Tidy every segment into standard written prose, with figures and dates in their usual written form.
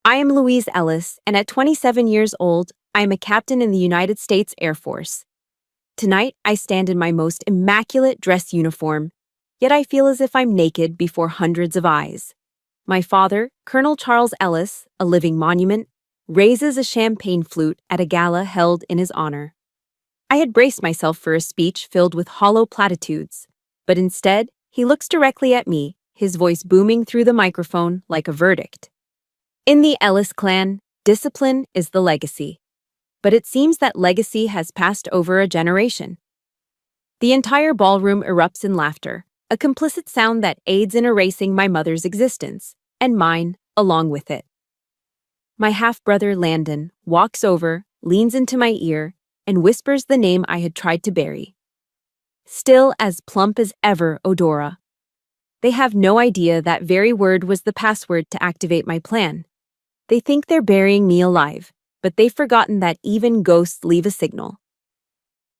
I am Louise Ellis, and at 27 years old, I am a captain in the United States Air Force. Tonight, I stand in my most immaculate dress uniform, yet I feel as if I'm naked before hundreds of eyes. My father, Colonel Charles Ellis, a living monument, raises a champagne flute at a gala held in his honor. I had braced myself for a speech filled with hollow platitudes, but instead, he looks directly at me, his voice booming through the microphone like a verdict. In the Ellis clan, discipline is the legacy. But it seems that legacy has passed over a generation. The entire ballroom erupts in laughter, a complicit sound that aids in erasing my mother's existence, and mine along with it. My half-brother Landon walks over, leans into my ear, and whispers the name I had tried to bury. Still as plump as ever, Odora. They have no idea that very word was the password to activate my plan. They think they're burying me alive, but they've forgotten that even ghosts leave a signal.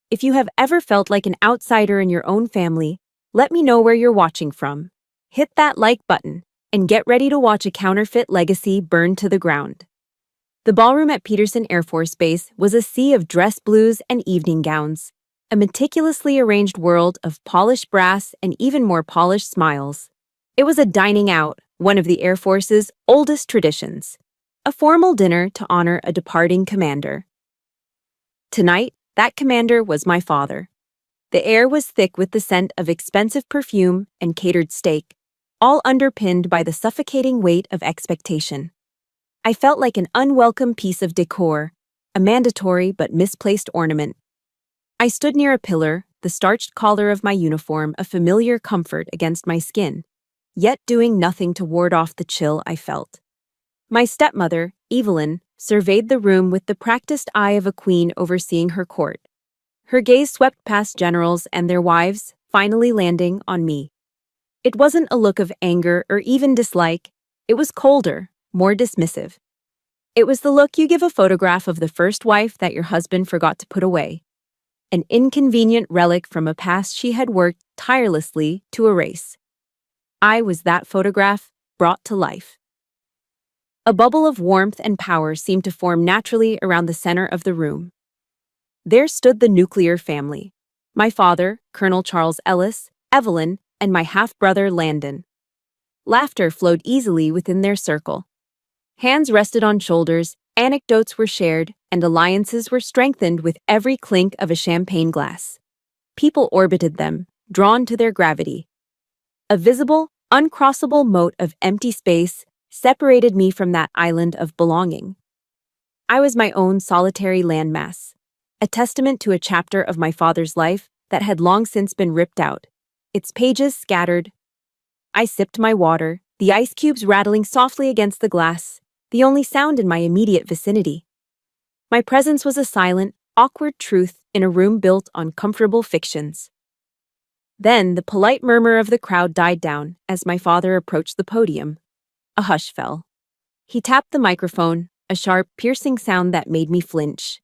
If you have ever felt like an outsider in your own family, let me know where you're watching from. Hit that like button, and get ready to watch a counterfeit legacy burn to the ground. The ballroom at Peterson Air Force Base was a sea of dress blues and evening gowns, a meticulously arranged world of polished brass and even more polished smiles. It was a dining out, one of the Air Force's oldest traditions. A formal dinner to honor a departing commander. Tonight, that commander was my father. The air was thick with the scent of expensive perfume and catered steak, all underpinned by the suffocating weight of expectation. I felt like an unwelcome piece of decor, a mandatory but misplaced ornament. I stood near a pillar, the starched collar of my uniform a familiar comfort against my skin, yet doing nothing to ward off the chill I felt. My stepmother, Evelyn, surveyed the room with the practiced eye of a queen overseeing her court. Her gaze swept past generals and their wives, finally landing on me. It wasn't a look of anger or even dislike. It was colder, more dismissive. It was the look you give a photograph of the first wife that your husband forgot to put away. An inconvenient relic from a past she had worked tirelessly to erase. I was that photograph brought to life. A bubble of warmth and power seemed to form naturally around the center of the room. There stood the nuclear family. My father, Colonel Charles Ellis, Evelyn, and my half-brother Landon. Laughter flowed easily within their circle. Hands rested on shoulders, anecdotes were shared, and alliances were strengthened with every clink of a champagne glass. People orbited them, drawn to their gravity. A visible, uncrossable moat of empty space separated me from that island of belonging. I was my own solitary landmass, a testament to a chapter of my father's life that had long since been ripped out, its pages scattered. I sipped my water, the ice cubes rattling softly against the glass, the only sound in my immediate vicinity. My presence was a silent, awkward truth in a room built on comfortable fictions. Then the polite murmur of the crowd died down as my father approached the podium. A hush fell. He tapped the microphone, a sharp, piercing sound that made me flinch.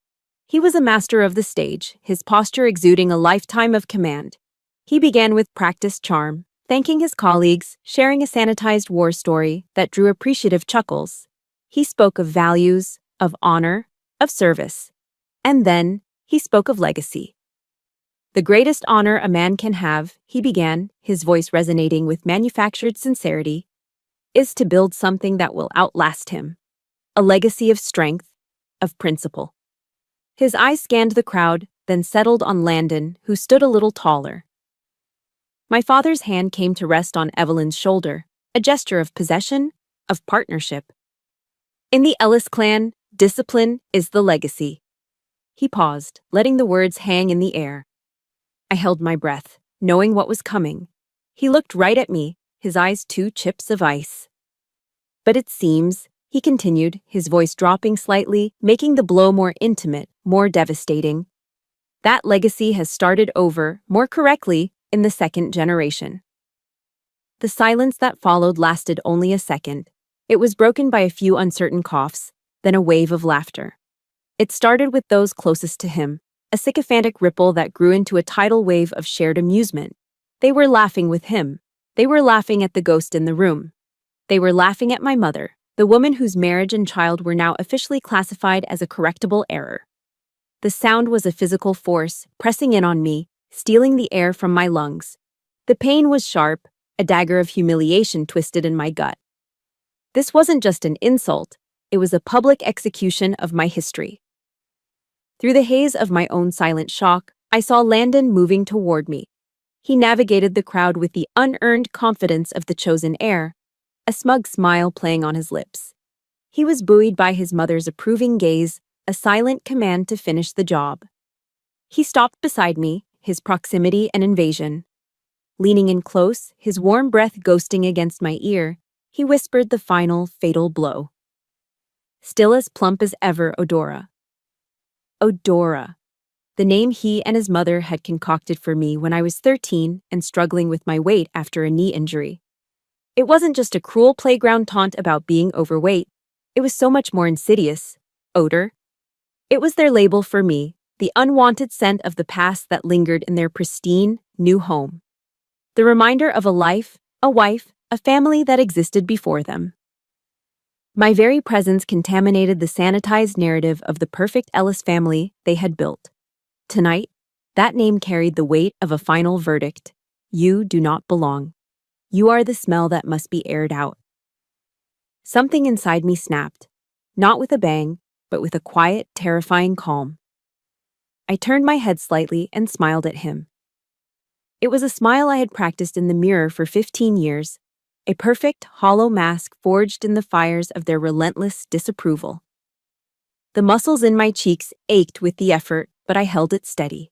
He was a master of the stage, his posture exuding a lifetime of command. He began with practiced charm, thanking his colleagues, sharing a sanitized war story that drew appreciative chuckles. He spoke of values, of honor, of service. And then, he spoke of legacy. The greatest honor a man can have, he began, his voice resonating with manufactured sincerity, is to build something that will outlast him. A legacy of strength, of principle. His eyes scanned the crowd, then settled on Landon, who stood a little taller. My father's hand came to rest on Evelyn's shoulder, a gesture of possession, of partnership. In the Ellis clan, discipline is the legacy. He paused, letting the words hang in the air. I held my breath, knowing what was coming. He looked right at me, his eyes two chips of ice. But it seems, he continued, his voice dropping slightly, making the blow more intimate, more devastating. That legacy has started over, more correctly, in the second generation. The silence that followed lasted only a second. It was broken by a few uncertain coughs, then a wave of laughter. It started with those closest to him, a sycophantic ripple that grew into a tidal wave of shared amusement. They were laughing with him. They were laughing at the ghost in the room. They were laughing at my mother, the the woman whose marriage and child were now officially classified as a correctable error. The sound was a physical force, pressing in on me, stealing the air from my lungs. The pain was sharp, a dagger of humiliation twisted in my gut. This wasn't just an insult, it was a public execution of my history. Through the haze of my own silent shock, I saw Landon moving toward me. He navigated the crowd with the unearned confidence of the chosen heir, a smug smile playing on his lips. He was buoyed by his mother's approving gaze, a silent command to finish the job. He stopped beside me, his proximity an invasion. Leaning in close, his warm breath ghosting against my ear, he whispered the final, fatal blow. Still as plump as ever, Odora. Odora. The name he and his mother had concocted for me when I was 13 and struggling with my weight after a knee injury. It wasn't just a cruel playground taunt about being overweight. It was so much more insidious. Odor. It was their label for me, the unwanted scent of the past that lingered in their pristine, new home. The reminder of a life, a wife, a family that existed before them. My very presence contaminated the sanitized narrative of the perfect Ellis family they had built. Tonight, that name carried the weight of a final verdict. You do not belong. You are the smell that must be aired out. Something inside me snapped, not with a bang, but with a quiet, terrifying calm. I turned my head slightly and smiled at him. It was a smile I had practiced in the mirror for 15 years, a perfect, hollow mask forged in the fires of their relentless disapproval. The muscles in my cheeks ached with the effort, but I held it steady.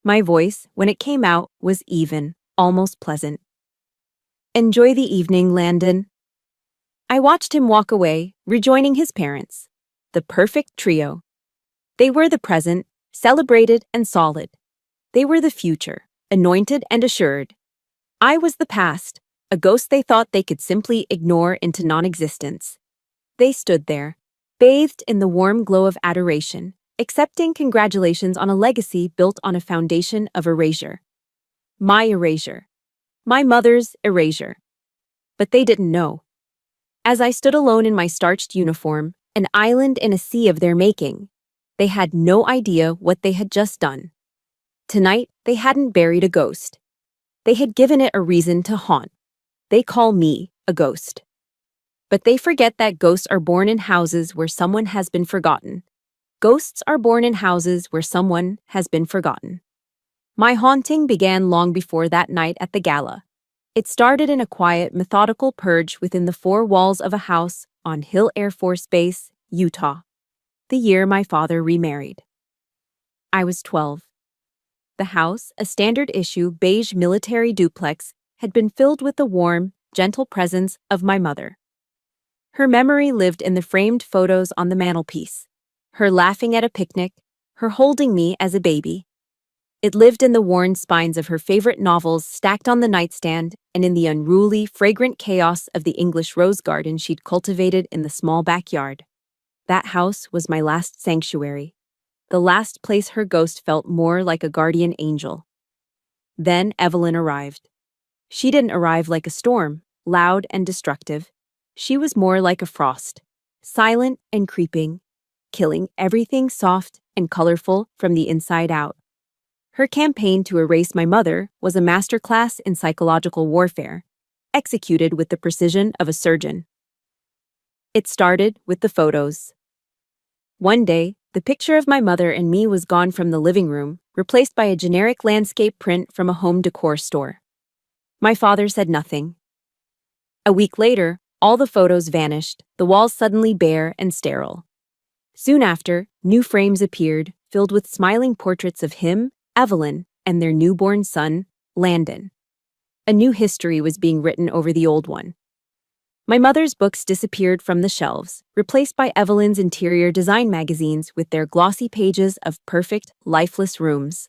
My voice, when it came out, was even, almost pleasant. Enjoy the evening, Landon. I watched him walk away, rejoining his parents. The perfect trio. They were the present, celebrated and solid. They were the future, anointed and assured. I was the past, a ghost they thought they could simply ignore into non-existence. They stood there, bathed in the warm glow of adoration, accepting congratulations on a legacy built on a foundation of erasure. My erasure. My mother's erasure. But they didn't know. As I stood alone in my starched uniform, an island in a sea of their making, they had no idea what they had just done. Tonight, they hadn't buried a ghost. They had given it a reason to haunt. They call me a ghost. But they forget that ghosts are born in houses where someone has been forgotten. Ghosts are born in houses where someone has been forgotten. My haunting began long before that night at the gala. It started in a quiet, methodical purge within the four walls of a house on Hill Air Force Base, Utah, the year my father remarried. I was 12. The house, a standard-issue beige military duplex, had been filled with the warm, gentle presence of my mother. Her memory lived in the framed photos on the mantelpiece, her laughing at a picnic, her holding me as a baby. It lived in the worn spines of her favorite novels stacked on the nightstand and in the unruly, fragrant chaos of the English rose garden she'd cultivated in the small backyard. That house was my last sanctuary, the last place her ghost felt more like a guardian angel. Then Evelyn arrived. She didn't arrive like a storm, loud and destructive. She was more like a frost, silent and creeping, killing everything soft and colorful from the inside out. Her campaign to erase my mother was a masterclass in psychological warfare, executed with the precision of a surgeon. It started with the photos. One day, the picture of my mother and me was gone from the living room, replaced by a generic landscape print from a home decor store. My father said nothing. A week later, all the photos vanished, the walls suddenly bare and sterile. Soon after, new frames appeared, filled with smiling portraits of him, Evelyn, and their newborn son, Landon. A new history was being written over the old one. My mother's books disappeared from the shelves, replaced by Evelyn's interior design magazines with their glossy pages of perfect, lifeless rooms.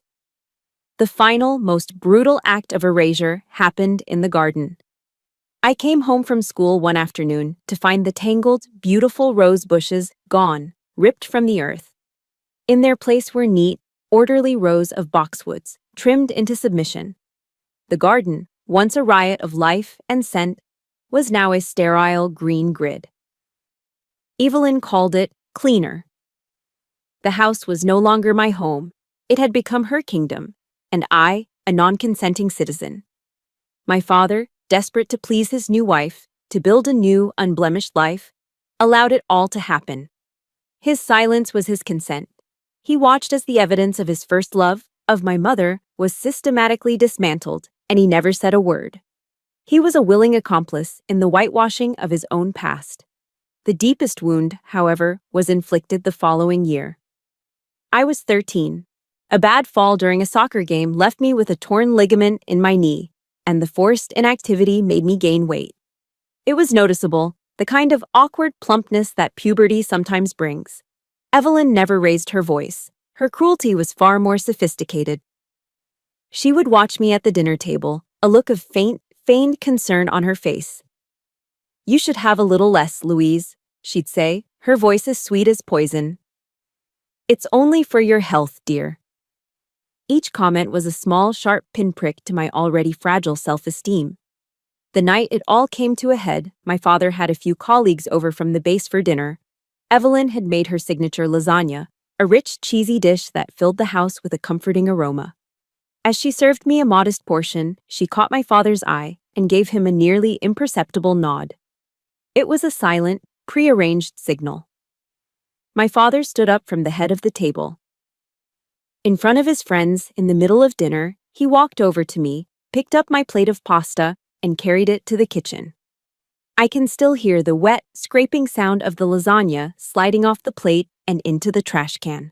The final, most brutal act of erasure happened in the garden. I came home from school one afternoon to find the tangled, beautiful rose bushes gone, ripped from the earth. In their place were neat, orderly rows of boxwoods, trimmed into submission. The garden, once a riot of life and scent, was now a sterile green grid. Evelyn called it cleaner. The house was no longer my home. It had become her kingdom, and I, a non-consenting citizen. My father, desperate to please his new wife, to build a new, unblemished life, allowed it all to happen. His silence was his consent. He watched as the evidence of his first love, of my mother, was systematically dismantled, and he never said a word. He was a willing accomplice in the whitewashing of his own past. The deepest wound, however, was inflicted the following year. I was 13. A bad fall during a soccer game left me with a torn ligament in my knee, and the forced inactivity made me gain weight. It was noticeable, the kind of awkward plumpness that puberty sometimes brings. Evelyn never raised her voice. Her cruelty was far more sophisticated. She would watch me at the dinner table, a look of feigned concern on her face. "You should have a little less, Louise," she'd say, her voice as sweet as poison. "It's only for your health, dear." Each comment was a small, sharp pinprick to my already fragile self-esteem. The night it all came to a head, my father had a few colleagues over from the base for dinner. Evelyn had made her signature lasagna, a rich, cheesy dish that filled the house with a comforting aroma. As she served me a modest portion, she caught my father's eye and gave him a nearly imperceptible nod. It was a silent, prearranged signal. My father stood up from the head of the table. In front of his friends, in the middle of dinner, he walked over to me, picked up my plate of pasta, and carried it to the kitchen. I can still hear the wet, scraping sound of the lasagna sliding off the plate and into the trash can.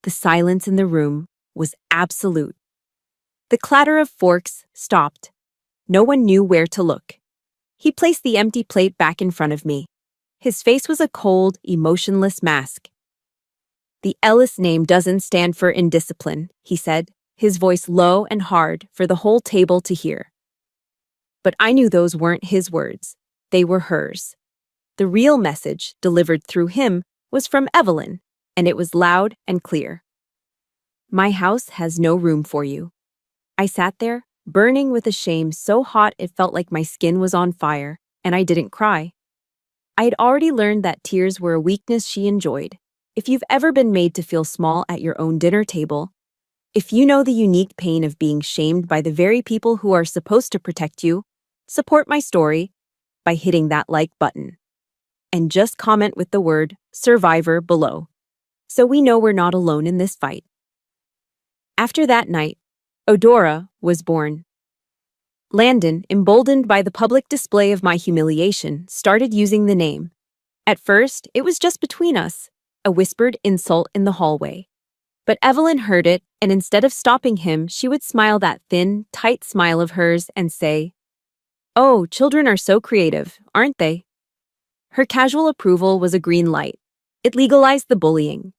The silence in the room was absolute. The clatter of forks stopped. No one knew where to look. He placed the empty plate back in front of me. His face was a cold, emotionless mask. "The Ellis name doesn't stand for indiscipline," he said, his voice low and hard for the whole table to hear. But I knew those weren't his words. They were hers. The real message, delivered through him, was from Evelyn, and it was loud and clear. "My house has no room for you." I sat there, burning with a shame so hot it felt like my skin was on fire, and I didn't cry. I had already learned that tears were a weakness she enjoyed. If you've ever been made to feel small at your own dinner table, if you know the unique pain of being shamed by the very people who are supposed to protect you, support my story by hitting that like button. And just comment with the word "survivor" below, so we know we're not alone in this fight. After that night, Eudora was born. Landon, emboldened by the public display of my humiliation, started using the name. At first, it was just between us, a whispered insult in the hallway. But Evelyn heard it, and instead of stopping him, she would smile that thin, tight smile of hers and say, "Oh, children are so creative, aren't they?" Her casual approval was a green light. It legalized the bullying.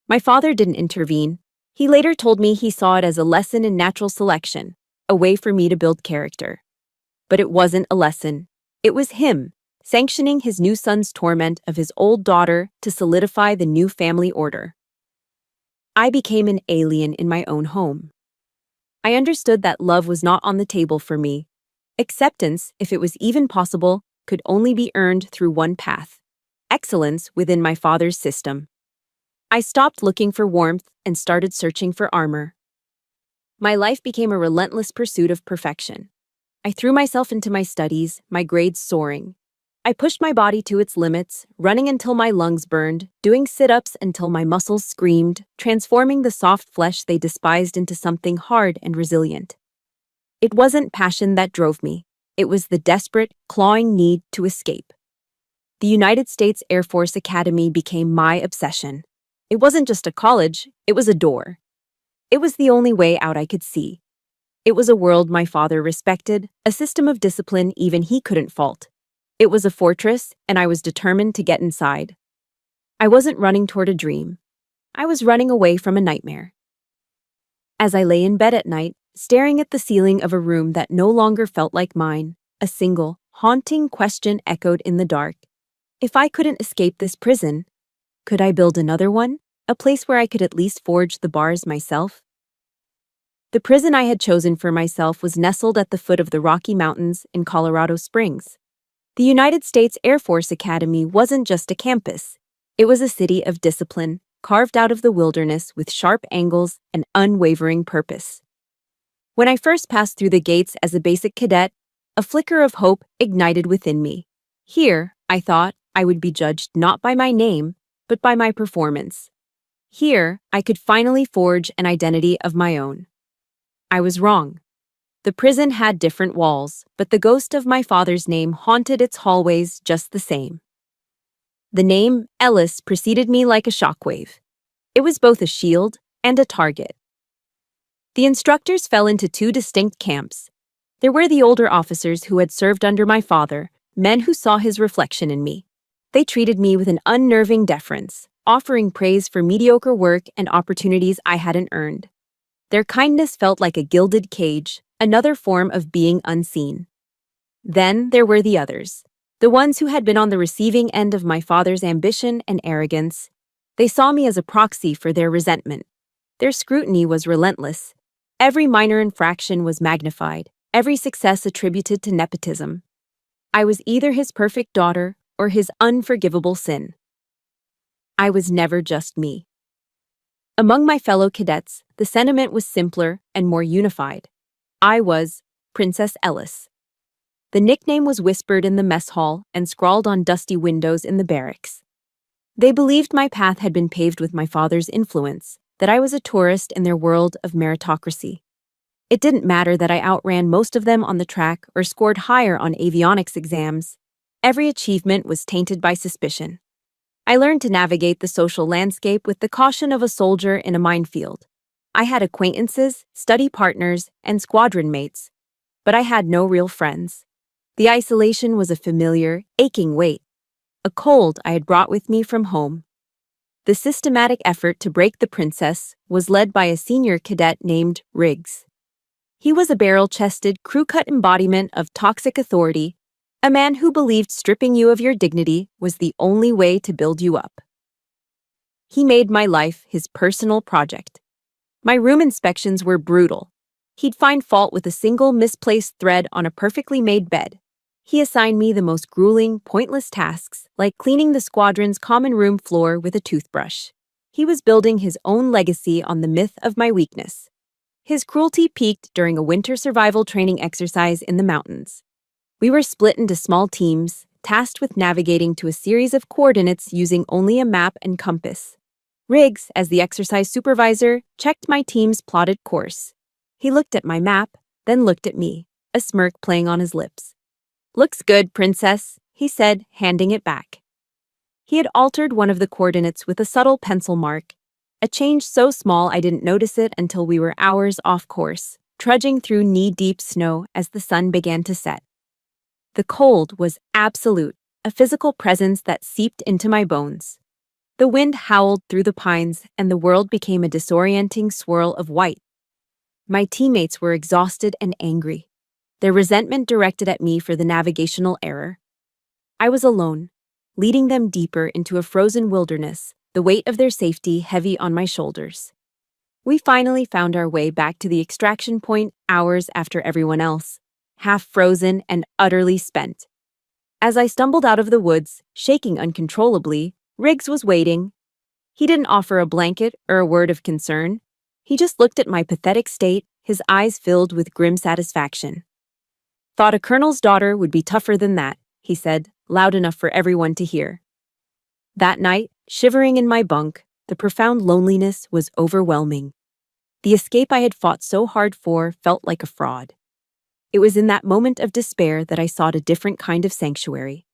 My father didn't intervene. He later told me he saw it as a lesson in natural selection, a way for me to build character. But it wasn't a lesson. It was him, sanctioning his new son's torment of his old daughter to solidify the new family order. I became an alien in my own home. I understood that love was not on the table for me. Acceptance, if it was even possible, could only be earned through one path: excellence within my father's system. I stopped looking for warmth and started searching for armor. My life became a relentless pursuit of perfection. I threw myself into my studies, my grades soaring. I pushed my body to its limits, running until my lungs burned, doing sit-ups until my muscles screamed, transforming the soft flesh they despised into something hard and resilient. It wasn't passion that drove me. It was the desperate, clawing need to escape. The United States Air Force Academy became my obsession. It wasn't just a college, it was a door. It was the only way out I could see. It was a world my father respected, a system of discipline even he couldn't fault. It was a fortress, and I was determined to get inside. I wasn't running toward a dream. I was running away from a nightmare. As I lay in bed at night, staring at the ceiling of a room that no longer felt like mine, a single, haunting question echoed in the dark. If I couldn't escape this prison, could I build another one? A place where I could at least forge the bars myself? The prison I had chosen for myself was nestled at the foot of the Rocky Mountains in Colorado Springs. The United States Air Force Academy wasn't just a campus. It was a city of discipline, carved out of the wilderness with sharp angles and unwavering purpose. When I first passed through the gates as a basic cadet, a flicker of hope ignited within me. Here, I thought, I would be judged not by my name, but by my performance. Here, I could finally forge an identity of my own. I was wrong. The prison had different walls, but the ghost of my father's name haunted its hallways just the same. The name Ellis preceded me like a shockwave. It was both a shield and a target. The instructors fell into two distinct camps. There were the older officers who had served under my father, men who saw his reflection in me. They treated me with an unnerving deference, offering praise for mediocre work and opportunities I hadn't earned. Their kindness felt like a gilded cage, another form of being unseen. Then there were the others, the ones who had been on the receiving end of my father's ambition and arrogance. They saw me as a proxy for their resentment. Their scrutiny was relentless. Every minor infraction was magnified, every success attributed to nepotism. I was either his perfect daughter or his unforgivable sin. I was never just me. Among my fellow cadets, the sentiment was simpler and more unified. I was Princess Ellis. The nickname was whispered in the mess hall and scrawled on dusty windows in the barracks. They believed my path had been paved with my father's influence, that I was a tourist in their world of meritocracy. It didn't matter that I outran most of them on the track or scored higher on avionics exams. Every achievement was tainted by suspicion. I learned to navigate the social landscape with the caution of a soldier in a minefield. I had acquaintances, study partners, and squadron mates, but I had no real friends. The isolation was a familiar, aching weight, a cold I had brought with me from home. The systematic effort to break the princess was led by a senior cadet named Riggs. He was a barrel-chested, crew-cut embodiment of toxic authority, a man who believed stripping you of your dignity was the only way to build you up. He made my life his personal project. My room inspections were brutal. He'd find fault with a single misplaced thread on a perfectly made bed. He assigned me the most grueling, pointless tasks, like cleaning the squadron's common room floor with a toothbrush. He was building his own legacy on the myth of my weakness. His cruelty peaked during a winter survival training exercise in the mountains. We were split into small teams, tasked with navigating to a series of coordinates using only a map and compass. Riggs, as the exercise supervisor, checked my team's plotted course. He looked at my map, then looked at me, a smirk playing on his lips. "Looks good, princess," he said, handing it back. He had altered one of the coordinates with a subtle pencil mark, a change so small I didn't notice it until we were hours off course, trudging through knee-deep snow as the sun began to set. The cold was absolute, a physical presence that seeped into my bones. The wind howled through the pines, and the world became a disorienting swirl of white. My teammates were exhausted and angry, their resentment directed at me for the navigational error. I was alone, leading them deeper into a frozen wilderness, the weight of their safety heavy on my shoulders. We finally found our way back to the extraction point hours after everyone else, half frozen and utterly spent. As I stumbled out of the woods, shaking uncontrollably, Riggs was waiting. He didn't offer a blanket or a word of concern. He just looked at my pathetic state, his eyes filled with grim satisfaction. "Thought a colonel's daughter would be tougher than that," he said, loud enough for everyone to hear. That night, shivering in my bunk, the profound loneliness was overwhelming. The escape I had fought so hard for felt like a fraud. It was in that moment of despair that I sought a different kind of sanctuary.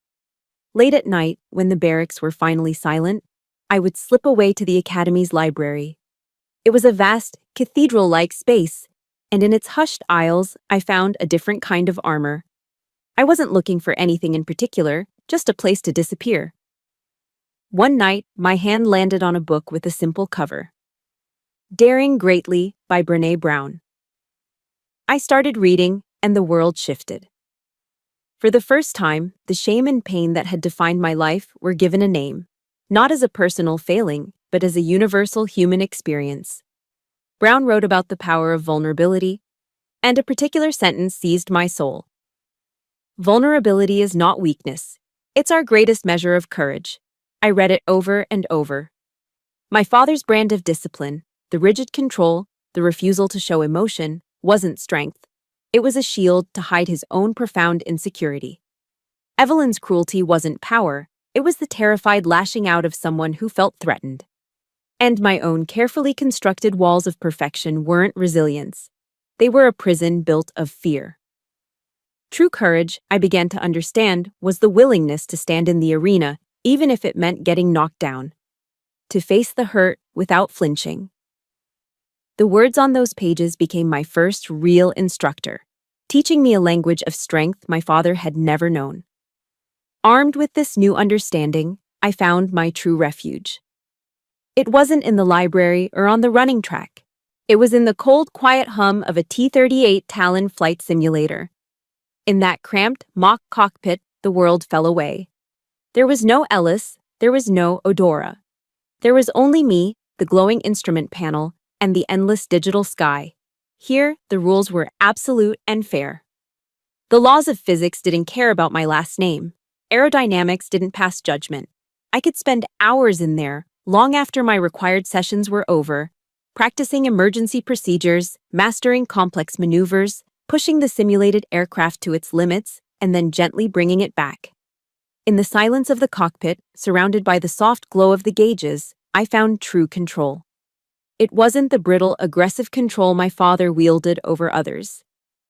Late at night, when the barracks were finally silent, I would slip away to the academy's library. It was a vast, cathedral-like space, and in its hushed aisles, I found a different kind of armor. I wasn't looking for anything in particular, just a place to disappear. One night, my hand landed on a book with a simple cover. Daring Greatly by Brené Brown. I started reading, and the world shifted. For the first time, the shame and pain that had defined my life were given a name, not as a personal failing, but as a universal human experience. Brown wrote about the power of vulnerability, and a particular sentence seized my soul. Vulnerability is not weakness. It's our greatest measure of courage. I read it over and over. My father's brand of discipline, the rigid control, the refusal to show emotion, wasn't strength. It was a shield to hide his own profound insecurity. Evelyn's cruelty wasn't power. It was the terrified lashing out of someone who felt threatened. And my own carefully constructed walls of perfection weren't resilience. They were a prison built of fear. True courage, I began to understand, was the willingness to stand in the arena, even if it meant getting knocked down. To face the hurt without flinching. The words on those pages became my first real instructor, teaching me a language of strength my father had never known. Armed with this new understanding, I found my true refuge. It wasn't in the library or on the running track. It was in the cold, quiet hum of a T-38 Talon flight simulator. In that cramped, mock cockpit, the world fell away. There was no Ellis, there was no Odora. There was only me, the glowing instrument panel, and the endless digital sky. Here, the rules were absolute and fair. The laws of physics didn't care about my last name. Aerodynamics didn't pass judgment. I could spend hours in there, long after my required sessions were over, practicing emergency procedures, mastering complex maneuvers, pushing the simulated aircraft to its limits, and then gently bringing it back. In the silence of the cockpit, surrounded by the soft glow of the gauges, I found true control. It wasn't the brittle, aggressive control my father wielded over others.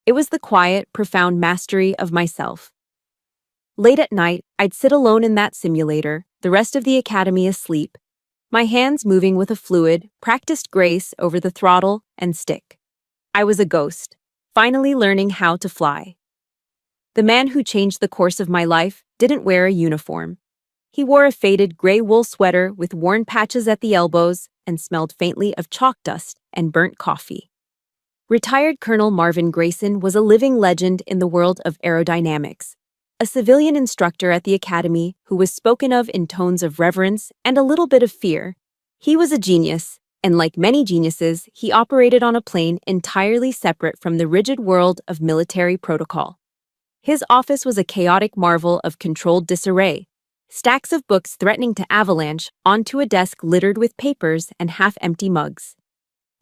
It was the quiet, profound mastery of myself. Late at night, I'd sit alone in that simulator, the rest of the academy asleep, my hands moving with a fluid, practiced grace over the throttle and stick. I was a ghost, finally learning how to fly. The man who changed the course of my life didn't wear a uniform. He wore a faded gray wool sweater with worn patches at the elbows and smelled faintly of chalk dust and burnt coffee. Retired Colonel Marvin Grayson was a living legend in the world of aerodynamics, a civilian instructor at the academy who was spoken of in tones of reverence and a little bit of fear. He was a genius, and like many geniuses, he operated on a plane entirely separate from the rigid world of military protocol. His office was a chaotic marvel of controlled disarray, stacks of books threatening to avalanche onto a desk littered with papers and half-empty mugs.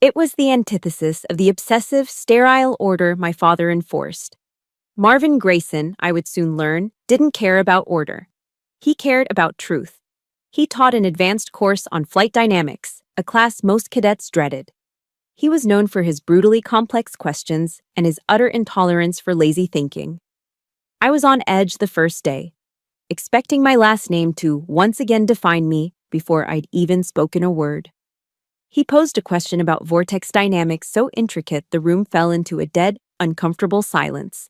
It was the antithesis of the obsessive, sterile order my father enforced. Marvin Grayson, I would soon learn, didn't care about order. He cared about truth. He taught an advanced course on flight dynamics, a class most cadets dreaded. He was known for his brutally complex questions and his utter intolerance for lazy thinking. I was on edge the first day, expecting my last name to once again define me before I'd even spoken a word. He posed a question about vortex dynamics so intricate the room fell into a dead, uncomfortable silence.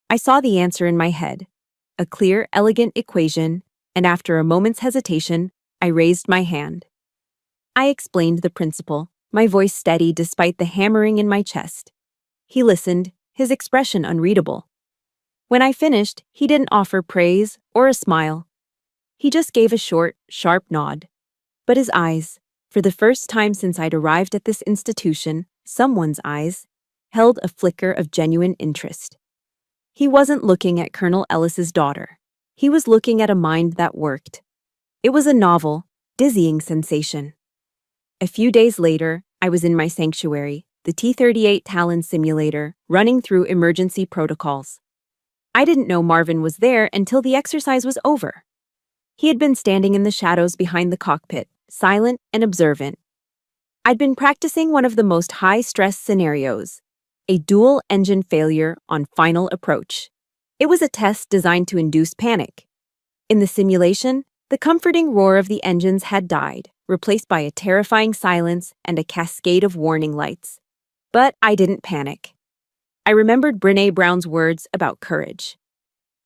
I saw the answer in my head, a clear, elegant equation, and after a moment's hesitation, I raised my hand. I explained the principle, my voice steady despite the hammering in my chest. He listened, his expression unreadable. When I finished, he didn't offer praise or a smile. He just gave a short, sharp nod. But his eyes, for the first time since I'd arrived at this institution, someone's eyes, held a flicker of genuine interest. He wasn't looking at Colonel Ellis's daughter. He was looking at a mind that worked. It was a novel, dizzying sensation. A few days later, I was in my sanctuary, the T-38 Talon simulator, running through emergency protocols. I didn't know Marvin was there until the exercise was over. He had been standing in the shadows behind the cockpit, silent and observant. I'd been practicing one of the most high-stress scenarios, a dual-engine failure on final approach. It was a test designed to induce panic. In the simulation, the comforting roar of the engines had died, replaced by a terrifying silence and a cascade of warning lights. But I didn't panic. I remembered Brené Brown's words about courage.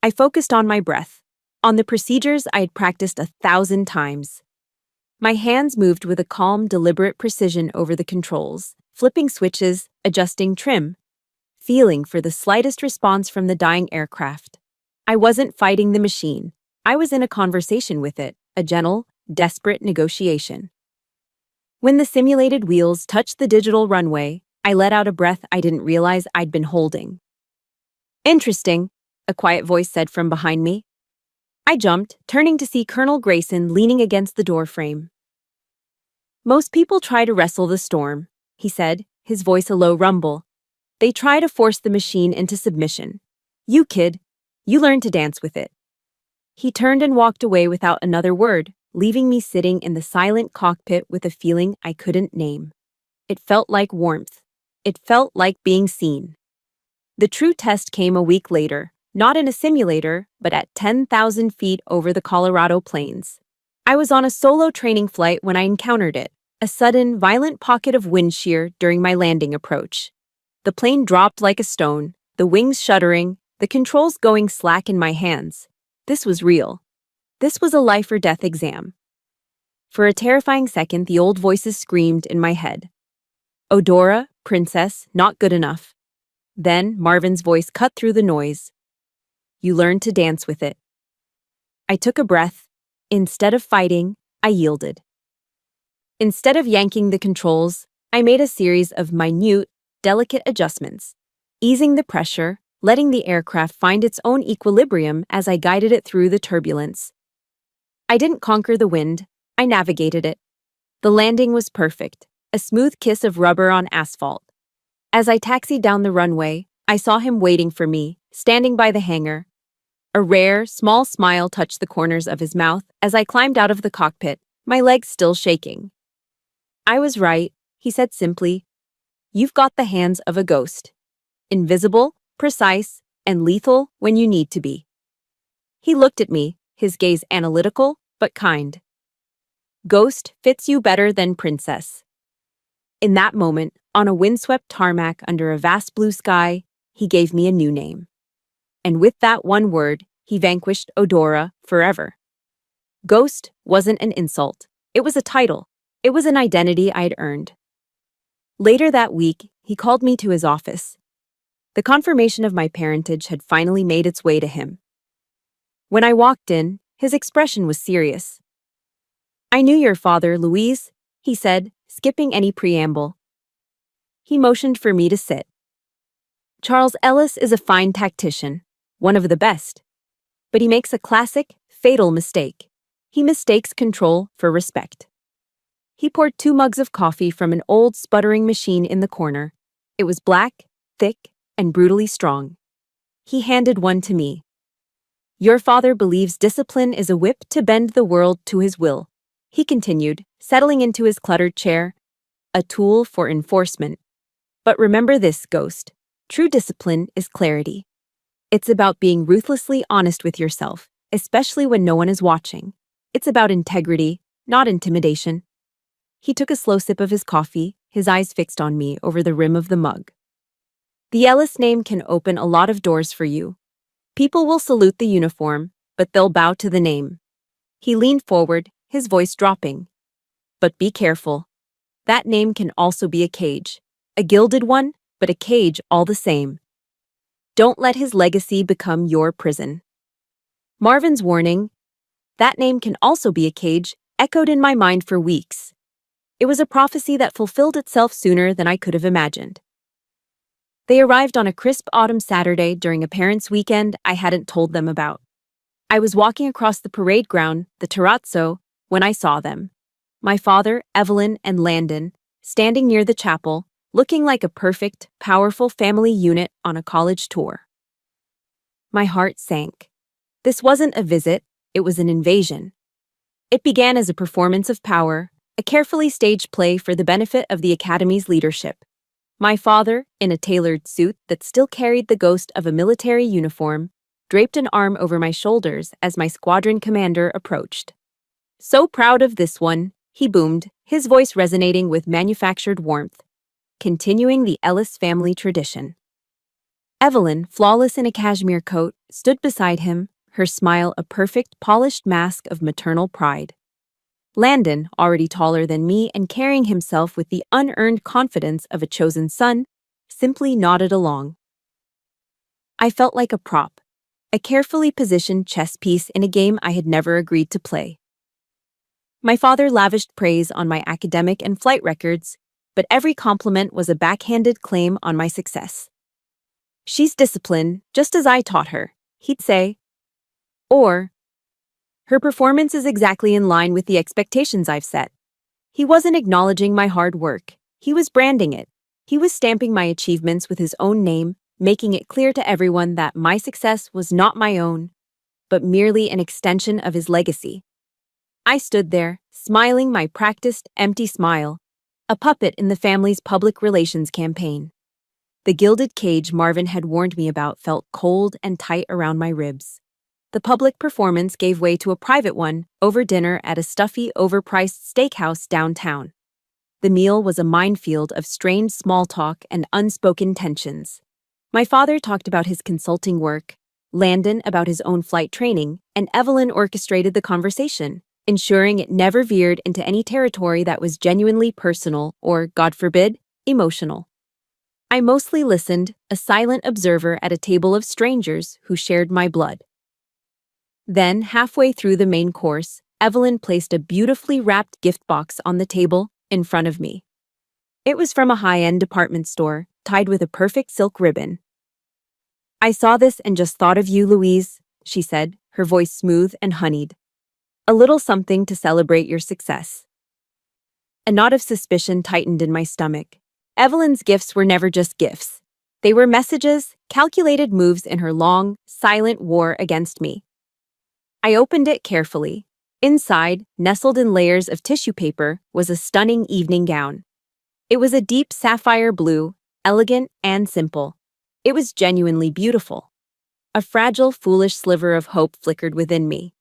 I focused on my breath, on the procedures I had practiced 1,000 times. My hands moved with a calm, deliberate precision over the controls, flipping switches, adjusting trim, feeling for the slightest response from the dying aircraft. I wasn't fighting the machine. I was in a conversation with it, a gentle, desperate negotiation. When the simulated wheels touched the digital runway, I let out a breath I didn't realize I'd been holding. Interesting, a quiet voice said from behind me. I jumped, turning to see Colonel Grayson leaning against the door frame. Most people try to wrestle the storm, he said, his voice a low rumble. They try to force the machine into submission. You, kid, you learn to dance with it. He turned and walked away without another word, leaving me sitting in the silent cockpit with a feeling I couldn't name. It felt like warmth. It felt like being seen. The true test came a week later, not in a simulator, but at 10,000 feet over the Colorado plains. I was on a solo training flight when I encountered it, a sudden, violent pocket of wind shear during my landing approach. The plane dropped like a stone, the wings shuddering, the controls going slack in my hands. This was real. This was a life-or-death exam. For a terrifying second, the old voices screamed in my head. Eudora, princess, not good enough. Then Marvin's voice cut through the noise. You learn to dance with it. I took a breath. Instead of fighting, I yielded. Instead of yanking the controls, I made a series of minute, delicate adjustments, easing the pressure, letting the aircraft find its own equilibrium as I guided it through the turbulence. I didn't conquer the wind, I navigated it. The landing was perfect, a smooth kiss of rubber on asphalt. As I taxied down the runway, I saw him waiting for me, standing by the hangar. A rare, small smile touched the corners of his mouth as I climbed out of the cockpit, my legs still shaking. I was right, he said simply. You've got the hands of a ghost. Invisible, precise, and lethal when you need to be. He looked at me, his gaze analytical but kind. Ghost fits you better than princess. In that moment, on a windswept tarmac under a vast blue sky, he gave me a new name. And with that one word, he vanquished Eudora forever. Ghost wasn't an insult. It was a title. It was an identity I'd earned. Later that week, he called me to his office. The confirmation of my parentage had finally made its way to him. When I walked in, his expression was serious. I knew your father, Louise, he said, skipping any preamble. He motioned for me to sit. Charles Ellis is a fine tactician, one of the best. But he makes a classic, fatal mistake. He mistakes control for respect. He poured 2 mugs of coffee from an old sputtering machine in the corner. It was black, thick, and brutally strong. He handed one to me. Your father believes discipline is a whip to bend the world to his will, he continued, settling into his cluttered chair. A tool for enforcement. But remember this, Ghost. True discipline is clarity. It's about being ruthlessly honest with yourself, especially when no one is watching. It's about integrity, not intimidation. He took a slow sip of his coffee, his eyes fixed on me over the rim of the mug. The Ellis name can open a lot of doors for you. People will salute the uniform, but they'll bow to the name. He leaned forward, his voice dropping. But be careful. That name can also be a cage. A gilded one, but a cage all the same. Don't let his legacy become your prison. Marvin's warning, that name can also be a cage, echoed in my mind for weeks. It was a prophecy that fulfilled itself sooner than I could have imagined. They arrived on a crisp autumn Saturday during a parents' weekend I hadn't told them about. I was walking across the parade ground, the terrazzo, when I saw them. My father, Evelyn, and Landon, standing near the chapel, looking like a perfect, powerful family unit on a college tour. My heart sank. This wasn't a visit, it was an invasion. It began as a performance of power, a carefully staged play for the benefit of the Academy's leadership. My father, in a tailored suit that still carried the ghost of a military uniform, draped an arm over my shoulders as my squadron commander approached. So proud of this one, he boomed, his voice resonating with manufactured warmth, continuing the Ellis family tradition. Evelyn, flawless in a cashmere coat, stood beside him, her smile a perfect, polished mask of maternal pride. Landon, already taller than me and carrying himself with the unearned confidence of a chosen son, simply nodded along. I felt like a prop, a carefully positioned chess piece in a game I had never agreed to play. My father lavished praise on my academic and flight records, but every compliment was a backhanded claim on my success. She's disciplined, just as I taught her, he'd say. Or, her performance is exactly in line with the expectations I've set. He wasn't acknowledging my hard work. He was branding it. He was stamping my achievements with his own name, making it clear to everyone that my success was not my own, but merely an extension of his legacy. I stood there, smiling my practiced, empty smile, a puppet in the family's public relations campaign. The gilded cage Marvin had warned me about felt cold and tight around my ribs. The public performance gave way to a private one over dinner at a stuffy, overpriced steakhouse downtown. The meal was a minefield of strained small talk and unspoken tensions. My father talked about his consulting work, Landon about his own flight training, and Evelyn orchestrated the conversation, ensuring it never veered into any territory that was genuinely personal or, God forbid, emotional. I mostly listened, a silent observer at a table of strangers who shared my blood. Then, halfway through the main course, Evelyn placed a beautifully wrapped gift box on the table in front of me. It was from a high-end department store, tied with a perfect silk ribbon. "I saw this and just thought of you, Louise," she said, her voice smooth and honeyed. "A little something to celebrate your success." A knot of suspicion tightened in my stomach. Evelyn's gifts were never just gifts. They were messages, calculated moves in her long, silent war against me. I opened it carefully. Inside, nestled in layers of tissue paper, was a stunning evening gown. It was a deep sapphire blue, elegant and simple. It was genuinely beautiful. A fragile, foolish sliver of hope flickered within me.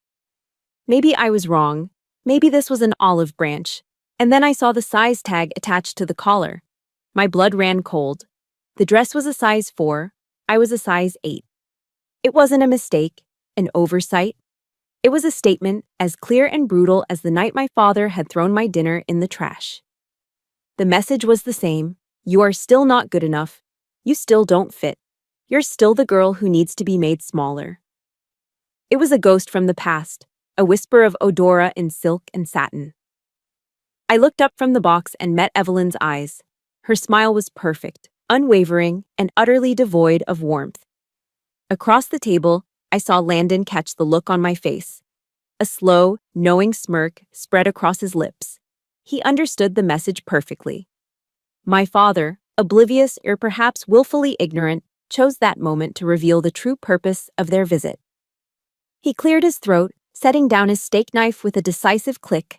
Maybe I was wrong. Maybe this was an olive branch. And then I saw the size tag attached to the collar. My blood ran cold. The dress was a size 4. I was a size 8. It wasn't a mistake, an oversight. It was a statement as clear and brutal as the night my father had thrown my dinner in the trash. The message was the same. You are still not good enough. You still don't fit. You're still the girl who needs to be made smaller. It was a ghost from the past, a whisper of odora in silk and satin. I looked up from the box and met Evelyn's eyes. Her smile was perfect, unwavering, and utterly devoid of warmth. Across the table, I saw Landon catch the look on my face. A slow, knowing smirk spread across his lips. He understood the message perfectly. My father, oblivious or perhaps willfully ignorant, chose that moment to reveal the true purpose of their visit. He cleared his throat, setting down his steak knife with a decisive click.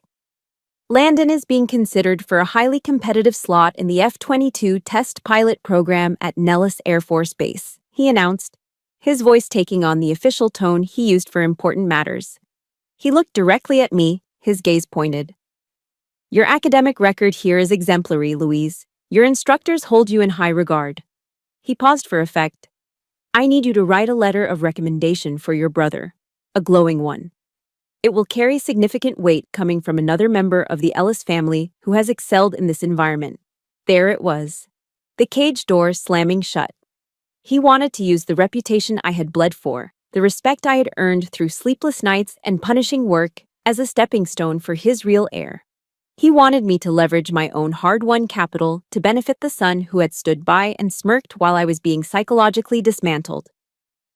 Landon is being considered for a highly competitive slot in the F-22 test pilot program at Nellis Air Force Base, he announced, his voice taking on the official tone he used for important matters. He looked directly at me, his gaze pointed. Your academic record here is exemplary, Louise. Your instructors hold you in high regard. He paused for effect. I need you to write a letter of recommendation for your brother, a glowing one. It will carry significant weight coming from another member of the Ellis family who has excelled in this environment. There it was. The cage door slamming shut. He wanted to use the reputation I had bled for, the respect I had earned through sleepless nights and punishing work, as a stepping stone for his real heir. He wanted me to leverage my own hard-won capital to benefit the son who had stood by and smirked while I was being psychologically dismantled.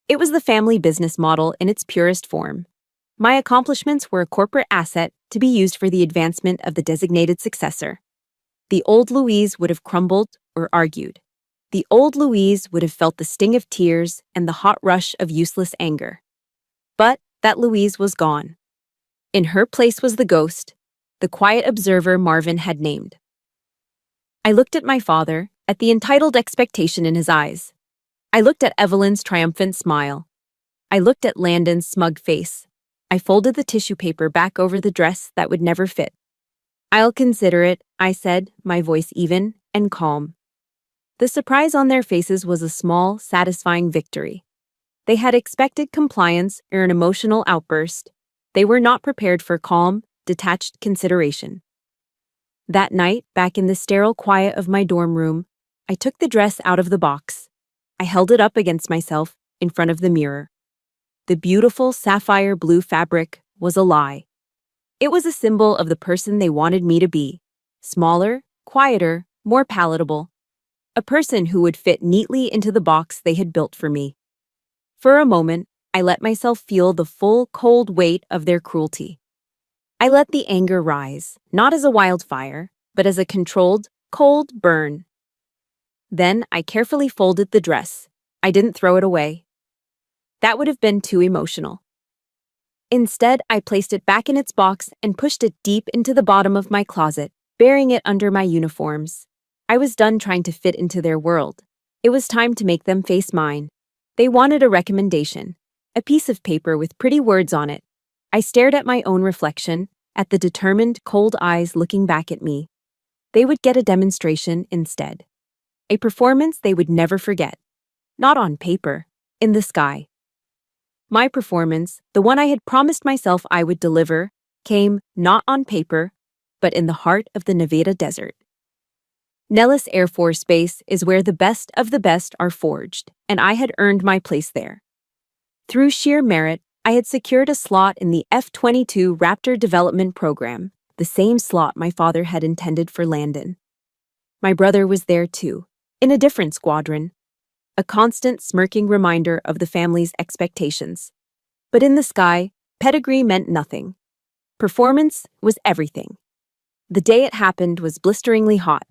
It was the family business model in its purest form. My accomplishments were a corporate asset to be used for the advancement of the designated successor. The old Louise would have crumbled or argued. The old Louise would have felt the sting of tears and the hot rush of useless anger. But that Louise was gone. In her place was the ghost, the quiet observer Marvin had named. I looked at my father, at the entitled expectation in his eyes. I looked at Evelyn's triumphant smile. I looked at Landon's smug face. I folded the tissue paper back over the dress that would never fit. I'll consider it, I said, my voice even and calm. The surprise on their faces was a small, satisfying victory. They had expected compliance or an emotional outburst. They were not prepared for calm, detached consideration. That night, back in the sterile quiet of my dorm room, I took the dress out of the box. I held it up against myself in front of the mirror. The beautiful sapphire blue fabric was a lie. It was a symbol of the person they wanted me to be. Smaller, quieter, more palatable. A person who would fit neatly into the box they had built for me. For a moment, I let myself feel the full, cold weight of their cruelty. I let the anger rise, not as a wildfire, but as a controlled, cold burn. Then I carefully folded the dress. I didn't throw it away. That would have been too emotional. Instead, I placed it back in its box and pushed it deep into the bottom of my closet, burying it under my uniforms. I was done trying to fit into their world. It was time to make them face mine. They wanted a recommendation, a piece of paper with pretty words on it. I stared at my own reflection, at the determined, cold eyes looking back at me. They would get a demonstration instead. A performance they would never forget. Not on paper, in the sky. My performance, the one I had promised myself I would deliver, came not on paper, but in the heart of the Nevada desert. Nellis Air Force Base is where the best of the best are forged, and I had earned my place there. Through sheer merit, I had secured a slot in the F-22 Raptor Development Program, the same slot my father had intended for Landon. My brother was there too, in a different squadron, a constant smirking reminder of the family's expectations. But in the sky, pedigree meant nothing. Performance was everything. The day it happened was blisteringly hot,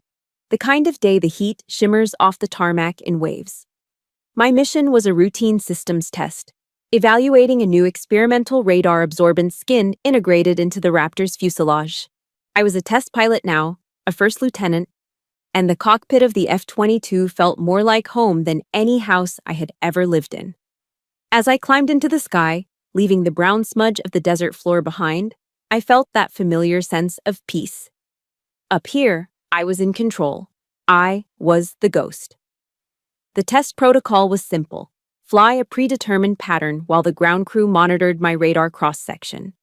the kind of day the heat shimmers off the tarmac in waves. My mission was a routine systems test, evaluating a new experimental radar-absorbent skin integrated into the Raptor's fuselage. I was a test pilot now, a first lieutenant, and the cockpit of the F-22 felt more like home than any house I had ever lived in. As I climbed into the sky, leaving the brown smudge of the desert floor behind, I felt that familiar sense of peace. Up here, I was in control. I was the ghost. The test protocol was simple. Fly a predetermined pattern while the ground crew monitored my radar cross-section.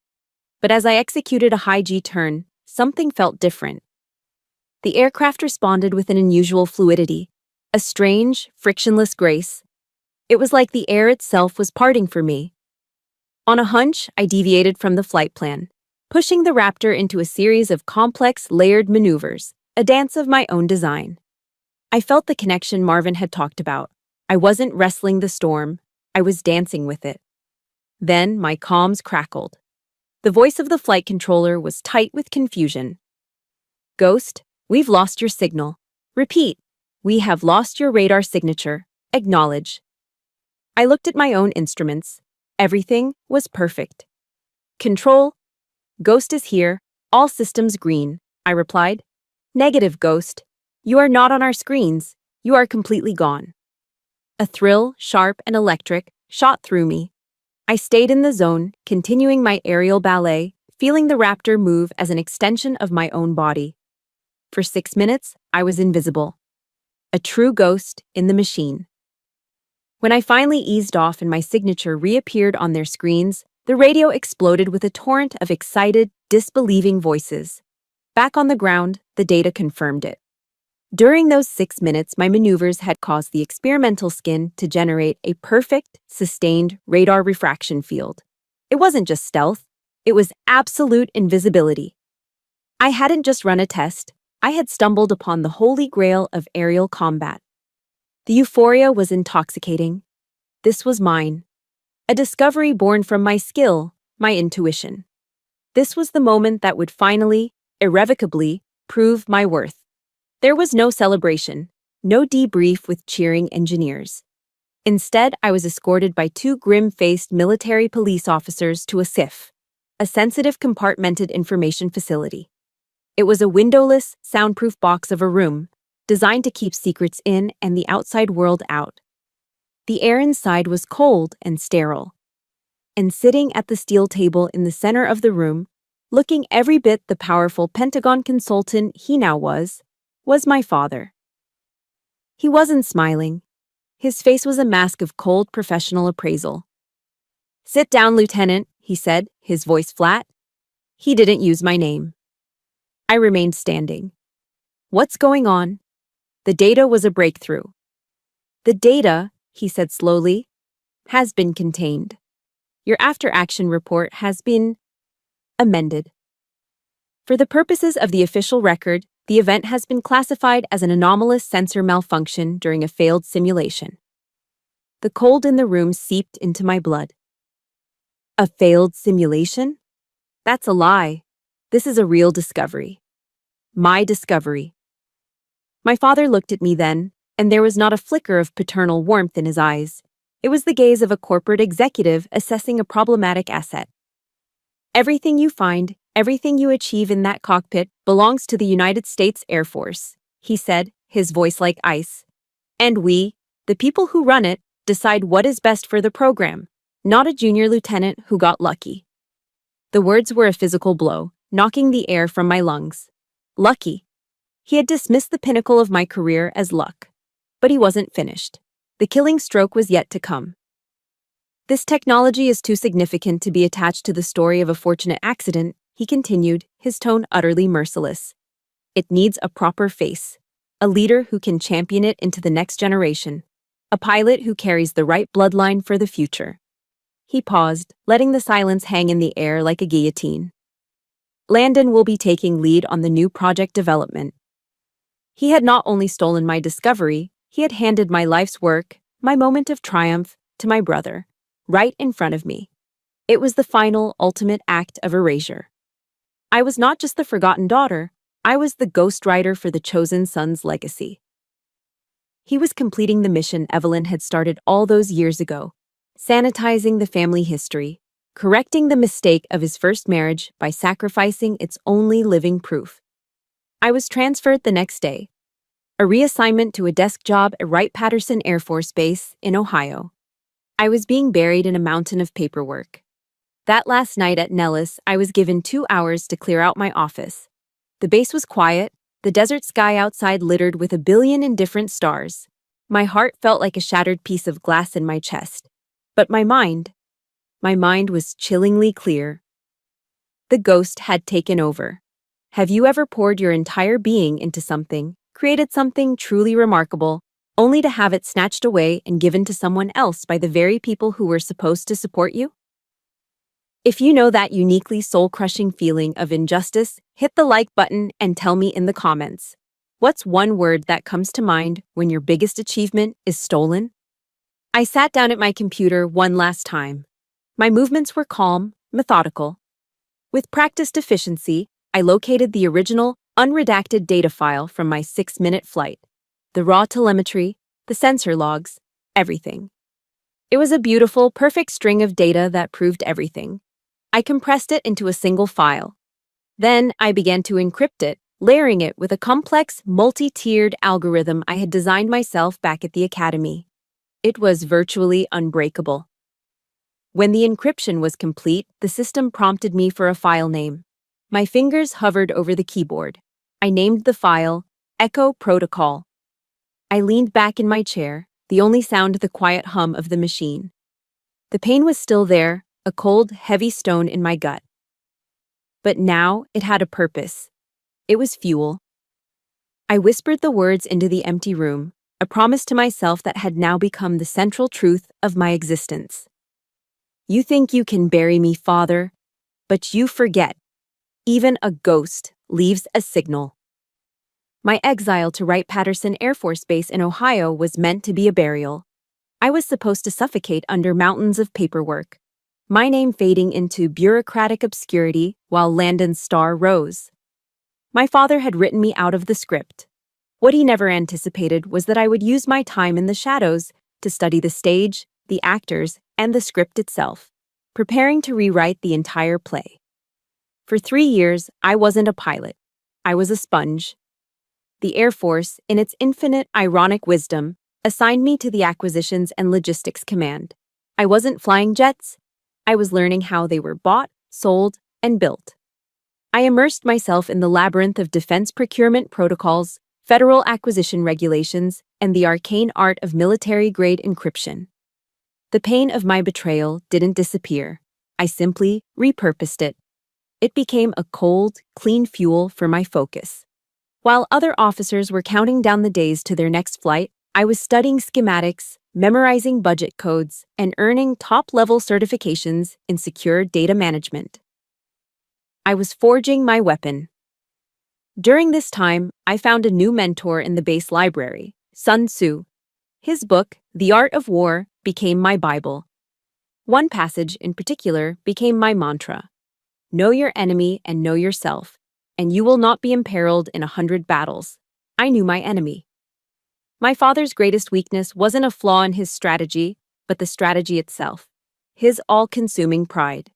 But as I executed a high-G turn, something felt different. The aircraft responded with an unusual fluidity, a strange, frictionless grace. It was like the air itself was parting for me. On a hunch, I deviated from the flight plan, pushing the Raptor into a series of complex, layered maneuvers, a dance of my own design. I felt the connection Marvin had talked about. I wasn't wrestling the storm, I was dancing with it. Then my comms crackled. The voice of the flight controller was tight with confusion. "Ghost, we've lost your signal. Repeat, we have lost your radar signature. Acknowledge." I looked at my own instruments. Everything was perfect. "Control, Ghost is here, all systems green," I replied. "Negative, Ghost. You are not on our screens. You are completely gone." A thrill, sharp and electric, shot through me. I stayed in the zone, continuing my aerial ballet, feeling the Raptor move as an extension of my own body. For 6 minutes, I was invisible. A true ghost in the machine. When I finally eased off and my signature reappeared on their screens, the radio exploded with a torrent of excited, disbelieving voices. Back on the ground, the data confirmed it. During those 6 minutes, my maneuvers had caused the experimental skin to generate a perfect, sustained radar refraction field. It wasn't just stealth, it was absolute invisibility. I hadn't just run a test, I had stumbled upon the holy grail of aerial combat. The euphoria was intoxicating. This was mine. A discovery born from my skill, my intuition. This was the moment that would finally, irrevocably, prove my worth. There was no celebration, no debrief with cheering engineers. Instead, I was escorted by 2 grim-faced military police officers to a SIF, a sensitive compartmented information facility. It was a windowless, soundproof box of a room, designed to keep secrets in and the outside world out. The air inside was cold and sterile. And sitting at the steel table in the center of the room, looking every bit the powerful Pentagon consultant he now was my father. He wasn't smiling. His face was a mask of cold professional appraisal. "Sit down, Lieutenant," he said, his voice flat. He didn't use my name. I remained standing. "What's going on?" The data was a breakthrough. "The data," he said slowly, "has been contained. Your after-action report has been amended. For the purposes of the official record, the event has been classified as an anomalous sensor malfunction during a failed simulation." The cold in the room seeped into my blood. A failed simulation? That's a lie. This is a real discovery. My discovery. My father looked at me then, and there was not a flicker of paternal warmth in his eyes. It was the gaze of a corporate executive assessing a problematic asset. Everything you find, everything you achieve in that cockpit belongs to the United States Air Force, he said, his voice like ice. And we, the people who run it, decide what is best for the program, not a junior lieutenant who got lucky. The words were a physical blow, knocking the air from my lungs. Lucky. He had dismissed the pinnacle of my career as luck. But he wasn't finished. The killing stroke was yet to come. This technology is too significant to be attached to the story of a fortunate accident, he continued, his tone utterly merciless. It needs a proper face, a leader who can champion it into the next generation, a pilot who carries the right bloodline for the future. He paused, letting the silence hang in the air like a guillotine. Landon will be taking lead on the new project development. He had not only stolen my discovery, he had handed my life's work, my moment of triumph, to my brother, right in front of me. It was the final, ultimate act of erasure. I was not just the forgotten daughter, I was the ghostwriter for the chosen son's legacy. He was completing the mission Evelyn had started all those years ago, sanitizing the family history, correcting the mistake of his first marriage by sacrificing its only living proof. I was transferred the next day, a reassignment to a desk job at Wright-Patterson Air Force Base in Ohio. I was being buried in a mountain of paperwork. That last night at Nellis, I was given 2 hours to clear out my office. The base was quiet, the desert sky outside littered with a billion indifferent stars. My heart felt like a shattered piece of glass in my chest. But my mind was chillingly clear. The ghost had taken over. Have you ever poured your entire being into something, created something truly remarkable, only to have it snatched away and given to someone else by the very people who were supposed to support you? If you know that uniquely soul-crushing feeling of injustice, hit the like button and tell me in the comments. What's one word that comes to mind when your biggest achievement is stolen? I sat down at my computer one last time. My movements were calm, methodical. With practiced efficiency, I located the original, unredacted data file from my 6-minute flight. The raw telemetry, the sensor logs, everything. It was a beautiful, perfect string of data that proved everything. I compressed it into a single file. Then I began to encrypt it, layering it with a complex, multi-tiered algorithm I had designed myself back at the academy. It was virtually unbreakable. When the encryption was complete, the system prompted me for a file name. My fingers hovered over the keyboard. I named the file Echo Protocol. I leaned back in my chair, the only sound the quiet hum of the machine. The pain was still there, a cold, heavy stone in my gut. But now it had a purpose. It was fuel. I whispered the words into the empty room, a promise to myself that had now become the central truth of my existence. You think you can bury me, Father, but you forget. Even a ghost leaves a signal. My exile to Wright-Patterson Air Force Base in Ohio was meant to be a burial. I was supposed to suffocate under mountains of paperwork, my name fading into bureaucratic obscurity while Landon's star rose. My father had written me out of the script. What he never anticipated was that I would use my time in the shadows to study the stage, the actors, and the script itself, preparing to rewrite the entire play. For 3 years, I wasn't a pilot. I was a sponge. The Air Force, in its infinite, ironic wisdom, assigned me to the Acquisitions and Logistics Command. I wasn't flying jets. I was learning how they were bought, sold, and built. I immersed myself in the labyrinth of defense procurement protocols, federal acquisition regulations, and the arcane art of military-grade encryption. The pain of my betrayal didn't disappear. I simply repurposed it. It became a cold, clean fuel for my focus. While other officers were counting down the days to their next flight, I was studying schematics, memorizing budget codes, and earning top-level certifications in secure data management. I was forging my weapon. During this time, I found a new mentor in the base library, Sun Tzu. His book, The Art of War, became my Bible. One passage in particular became my mantra. Know your enemy and know yourself, and you will not be imperiled in 100 battles. I knew my enemy. My father's greatest weakness wasn't a flaw in his strategy, but the strategy itself. His all-consuming pride.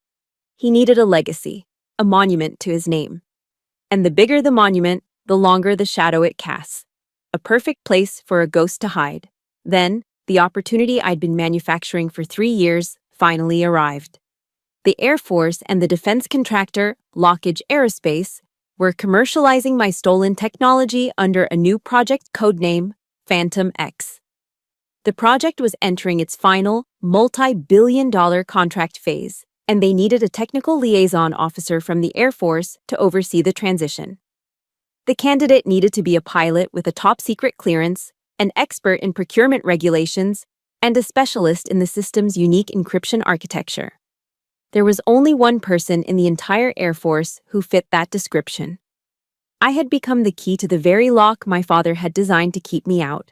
He needed a legacy, a monument to his name. And the bigger the monument, the longer the shadow it casts. A perfect place for a ghost to hide. Then, the opportunity I'd been manufacturing for 3 years finally arrived. The Air Force and the defense contractor, Lockheed Aerospace, were commercializing my stolen technology under a new project codename, Phantom X. The project was entering its final, multi-billion-dollar contract phase, and they needed a technical liaison officer from the Air Force to oversee the transition. The candidate needed to be a pilot with a top-secret clearance, an expert in procurement regulations, and a specialist in the system's unique encryption architecture. There was only one person in the entire Air Force who fit that description. I had become the key to the very lock my father had designed to keep me out.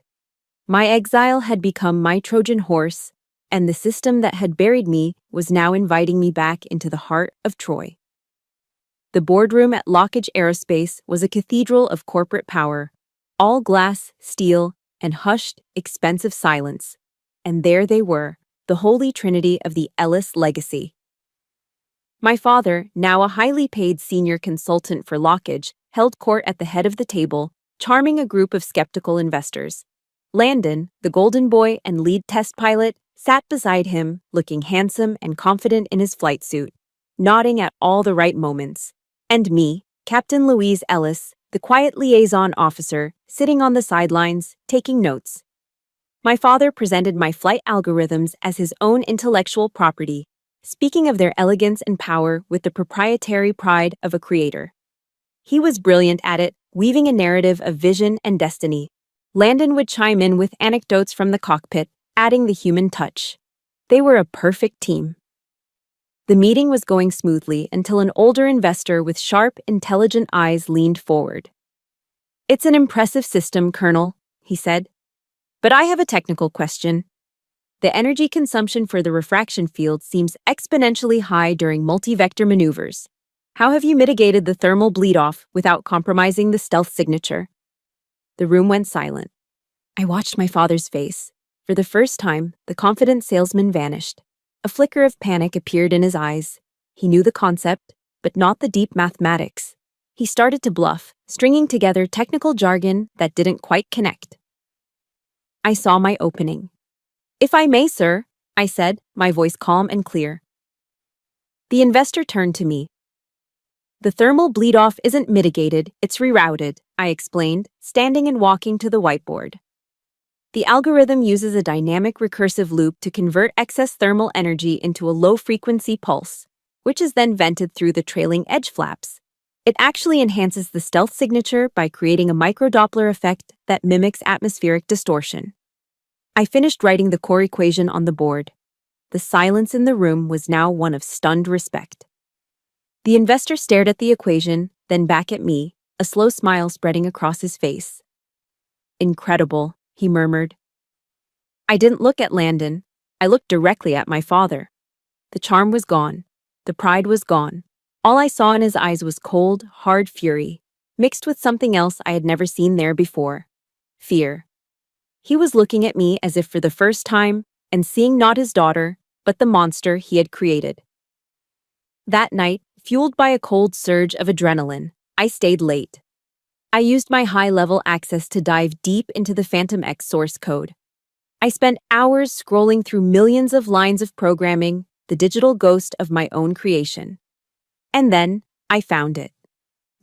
My exile had become my Trojan horse, and the system that had buried me was now inviting me back into the heart of Troy. The boardroom at Lockheed Aerospace was a cathedral of corporate power, all glass, steel, and hushed, expensive silence. And there they were, the holy trinity of the Ellis legacy. My father, now a highly paid senior consultant for Lockheed, held court at the head of the table, charming a group of skeptical investors. Landon, the golden boy and lead test pilot, sat beside him, looking handsome and confident in his flight suit, nodding at all the right moments. And me, Captain Louise Ellis, the quiet liaison officer, sitting on the sidelines, taking notes. My father presented my flight algorithms as his own intellectual property, speaking of their elegance and power with the proprietary pride of a creator. He was brilliant at it, weaving a narrative of vision and destiny. Landon would chime in with anecdotes from the cockpit, adding the human touch. They were a perfect team. The meeting was going smoothly until an older investor with sharp, intelligent eyes leaned forward. "It's an impressive system, Colonel," he said. "But I have a technical question. The energy consumption for the refraction field seems exponentially high during multi-vector maneuvers. How have you mitigated the thermal bleed-off without compromising the stealth signature?" The room went silent. I watched my father's face. For the first time, the confident salesman vanished. A flicker of panic appeared in his eyes. He knew the concept, but not the deep mathematics. He started to bluff, stringing together technical jargon that didn't quite connect. I saw my opening. "If I may, sir," I said, my voice calm and clear. The investor turned to me. "The thermal bleed-off isn't mitigated, it's rerouted," I explained, standing and walking to the whiteboard. The algorithm uses a dynamic recursive loop to convert excess thermal energy into a low-frequency pulse, which is then vented through the trailing edge flaps. It actually enhances the stealth signature by creating a microdoppler effect that mimics atmospheric distortion. I finished writing the core equation on the board. The silence in the room was now one of stunned respect. The investor stared at the equation, then back at me, a slow smile spreading across his face. "Incredible," he murmured. I didn't look at Landon. I looked directly at my father. The charm was gone. The pride was gone. All I saw in his eyes was cold, hard fury, mixed with something else I had never seen there before. Fear. He was looking at me as if for the first time, and seeing not his daughter, but the monster he had created. That night, fueled by a cold surge of adrenaline, I stayed late. I used my high-level access to dive deep into the Phantom X source code. I spent hours scrolling through millions of lines of programming, the digital ghost of my own creation. And then, I found it.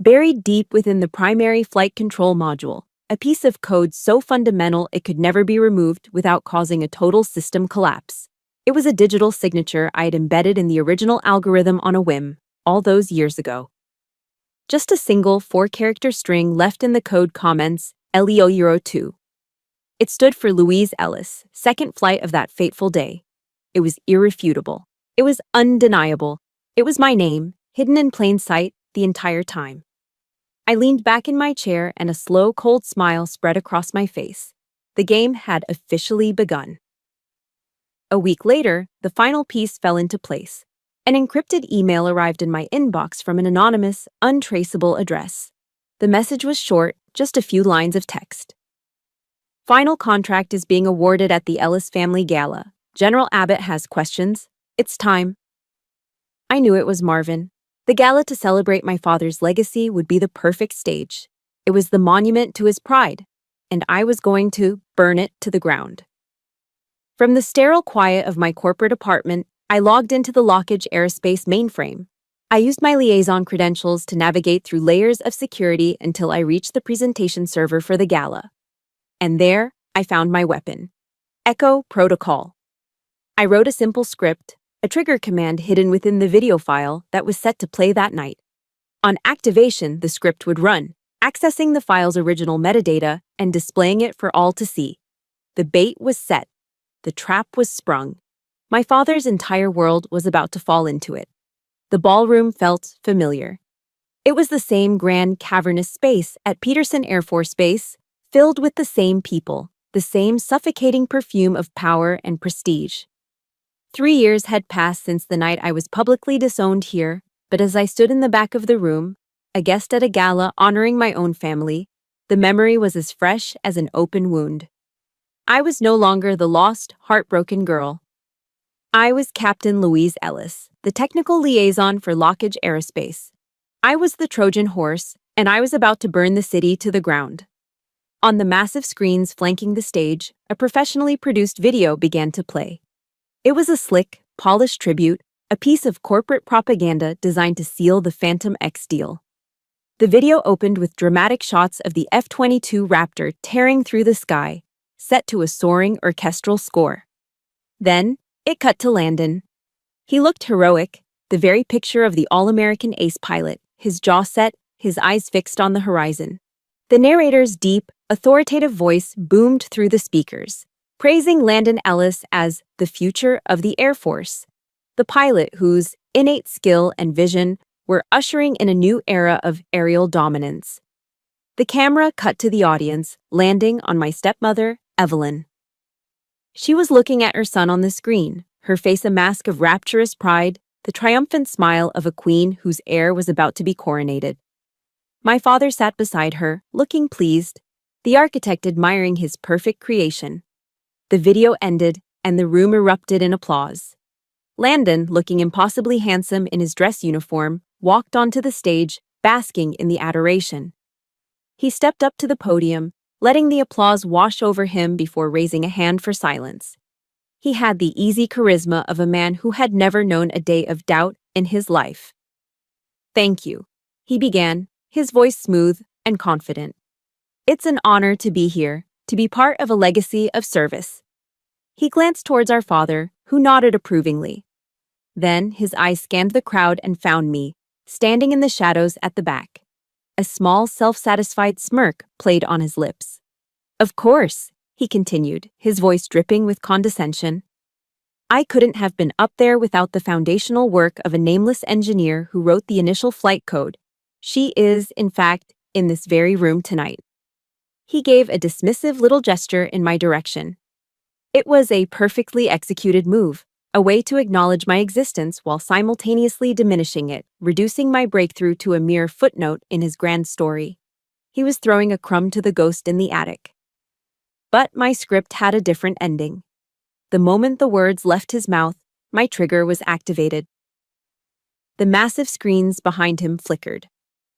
Buried deep within the primary flight control module, a piece of code so fundamental it could never be removed without causing a total system collapse. It was a digital signature I had embedded in the original algorithm on a whim, all those years ago. Just a single 4-character string left in the code comments, LEO02. It stood for Louise Ellis, second flight of that fateful day. It was irrefutable. It was undeniable. It was my name, hidden in plain sight the entire time. I leaned back in my chair and a slow, cold smile spread across my face. The game had officially begun. A week later, the final piece fell into place. An encrypted email arrived in my inbox from an anonymous, untraceable address. The message was short, just a few lines of text. Final contract is being awarded at the Ellis family gala. General Abbott has questions. It's time. I knew it was Marvin. The gala to celebrate my father's legacy would be the perfect stage. It was the monument to his pride, and I was going to burn it to the ground. From the sterile quiet of my corporate apartment, I logged into the Lockheed Aerospace mainframe. I used my liaison credentials to navigate through layers of security until I reached the presentation server for the gala. And there, I found my weapon. Echo Protocol. I wrote a simple script, a trigger command hidden within the video file that was set to play that night. On activation, the script would run, accessing the file's original metadata and displaying it for all to see. The bait was set. The trap was sprung. My father's entire world was about to fall into it. The ballroom felt familiar. It was the same grand cavernous space at Peterson Air Force Base, filled with the same people, the same suffocating perfume of power and prestige. 3 years had passed since the night I was publicly disowned here, but as I stood in the back of the room, a guest at a gala honoring my own family, the memory was as fresh as an open wound. I was no longer the lost, heartbroken girl. I was Captain Louise Ellis, the technical liaison for Lockheed Aerospace. I was the Trojan horse, and I was about to burn the city to the ground. On the massive screens flanking the stage, a professionally produced video began to play. It was a slick, polished tribute, a piece of corporate propaganda designed to seal the Phantom X deal. The video opened with dramatic shots of the F-22 Raptor tearing through the sky, set to a soaring orchestral score. Then, it cut to Landon. He looked heroic, the very picture of the all-American ace pilot, his jaw set, his eyes fixed on the horizon. The narrator's deep, authoritative voice boomed through the speakers, praising Landon Ellis as the future of the Air Force, the pilot whose innate skill and vision were ushering in a new era of aerial dominance. The camera cut to the audience, landing on my stepmother, Evelyn. She was looking at her son on the screen, her face a mask of rapturous pride, the triumphant smile of a queen whose heir was about to be coronated. My father sat beside her, looking pleased, the architect admiring his perfect creation. The video ended, and the room erupted in applause. Landon, looking impossibly handsome in his dress uniform, walked onto the stage, basking in the adoration. He stepped up to the podium, letting the applause wash over him before raising a hand for silence. He had the easy charisma of a man who had never known a day of doubt in his life. "Thank you," he began, his voice smooth and confident. "It's an honor to be here, to be part of a legacy of service." He glanced towards our father, who nodded approvingly. Then his eyes scanned the crowd and found me, standing in the shadows at the back. A small, self-satisfied smirk played on his lips. "Of course," he continued, his voice dripping with condescension. "I couldn't have been up there without the foundational work of a nameless engineer who wrote the initial flight code. She is, in fact, in this very room tonight." He gave a dismissive little gesture in my direction. It was a perfectly executed move, a way to acknowledge my existence while simultaneously diminishing it, reducing my breakthrough to a mere footnote in his grand story. He was throwing a crumb to the ghost in the attic. But my script had a different ending. The moment the words left his mouth, my trigger was activated. The massive screens behind him flickered.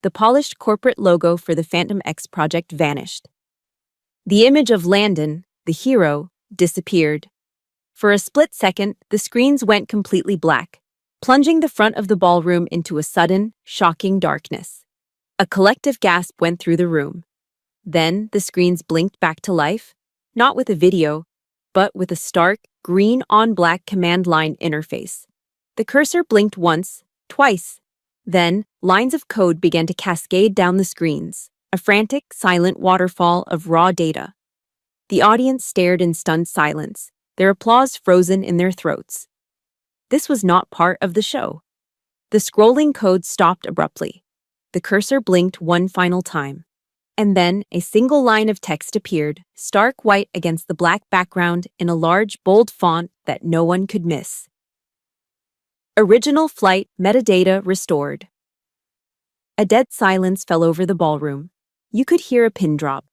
The polished corporate logo for the Phantom X project vanished. The image of Landon, the hero, disappeared. For a split second, the screens went completely black, plunging the front of the ballroom into a sudden, shocking darkness. A collective gasp went through the room. Then the screens blinked back to life, not with a video, but with a stark, green-on-black command line interface. The cursor blinked once, twice. Then, lines of code began to cascade down the screens, a frantic, silent waterfall of raw data. The audience stared in stunned silence, their applause frozen in their throats. This was not part of the show. The scrolling code stopped abruptly. The cursor blinked one final time. And then a single line of text appeared, stark white against the black background in a large, bold font that no one could miss. Original flight metadata restored. A dead silence fell over the ballroom. You could hear a pin drop.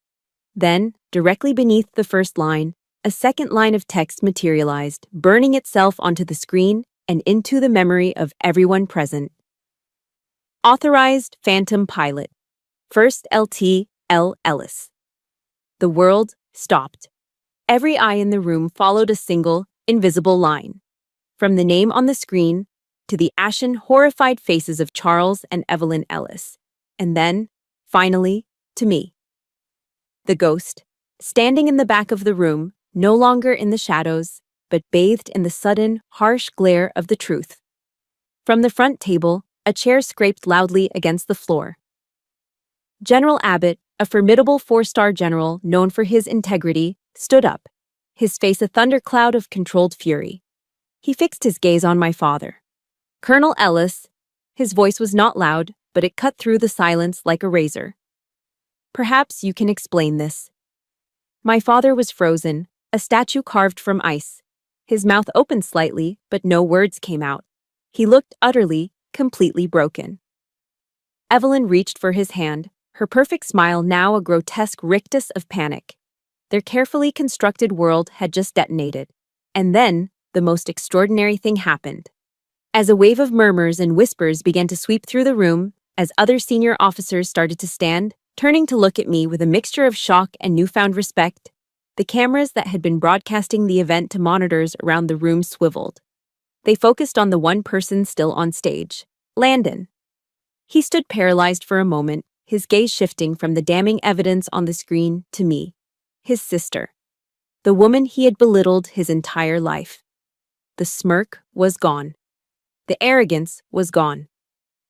Then, directly beneath the first line, a second line of text materialized, burning itself onto the screen and into the memory of everyone present. Authorized Phantom Pilot. First LT L. Ellis. The world stopped. Every eye in the room followed a single, invisible line. From the name on the screen to the ashen, horrified faces of Charles and Evelyn Ellis. And then, finally, to me. The ghost, standing in the back of the room, no longer in the shadows, but bathed in the sudden, harsh glare of the truth. From the front table, a chair scraped loudly against the floor. General Abbott, a formidable four-star general known for his integrity, stood up, his face a thundercloud of controlled fury. He fixed his gaze on my father. Colonel Ellis, his voice was not loud, but it cut through the silence like a razor. Perhaps you can explain this. My father was frozen, a statue carved from ice. His mouth opened slightly, but no words came out. He looked utterly, completely broken. Evelyn reached for his hand, her perfect smile now a grotesque rictus of panic. Their carefully constructed world had just detonated. And then, the most extraordinary thing happened. As a wave of murmurs and whispers began to sweep through the room, as other senior officers started to stand, turning to look at me with a mixture of shock and newfound respect, the cameras that had been broadcasting the event to monitors around the room swiveled. They focused on the one person still on stage, Landon. He stood paralyzed for a moment, his gaze shifting from the damning evidence on the screen to me, his sister, the woman he had belittled his entire life. The smirk was gone. The arrogance was gone.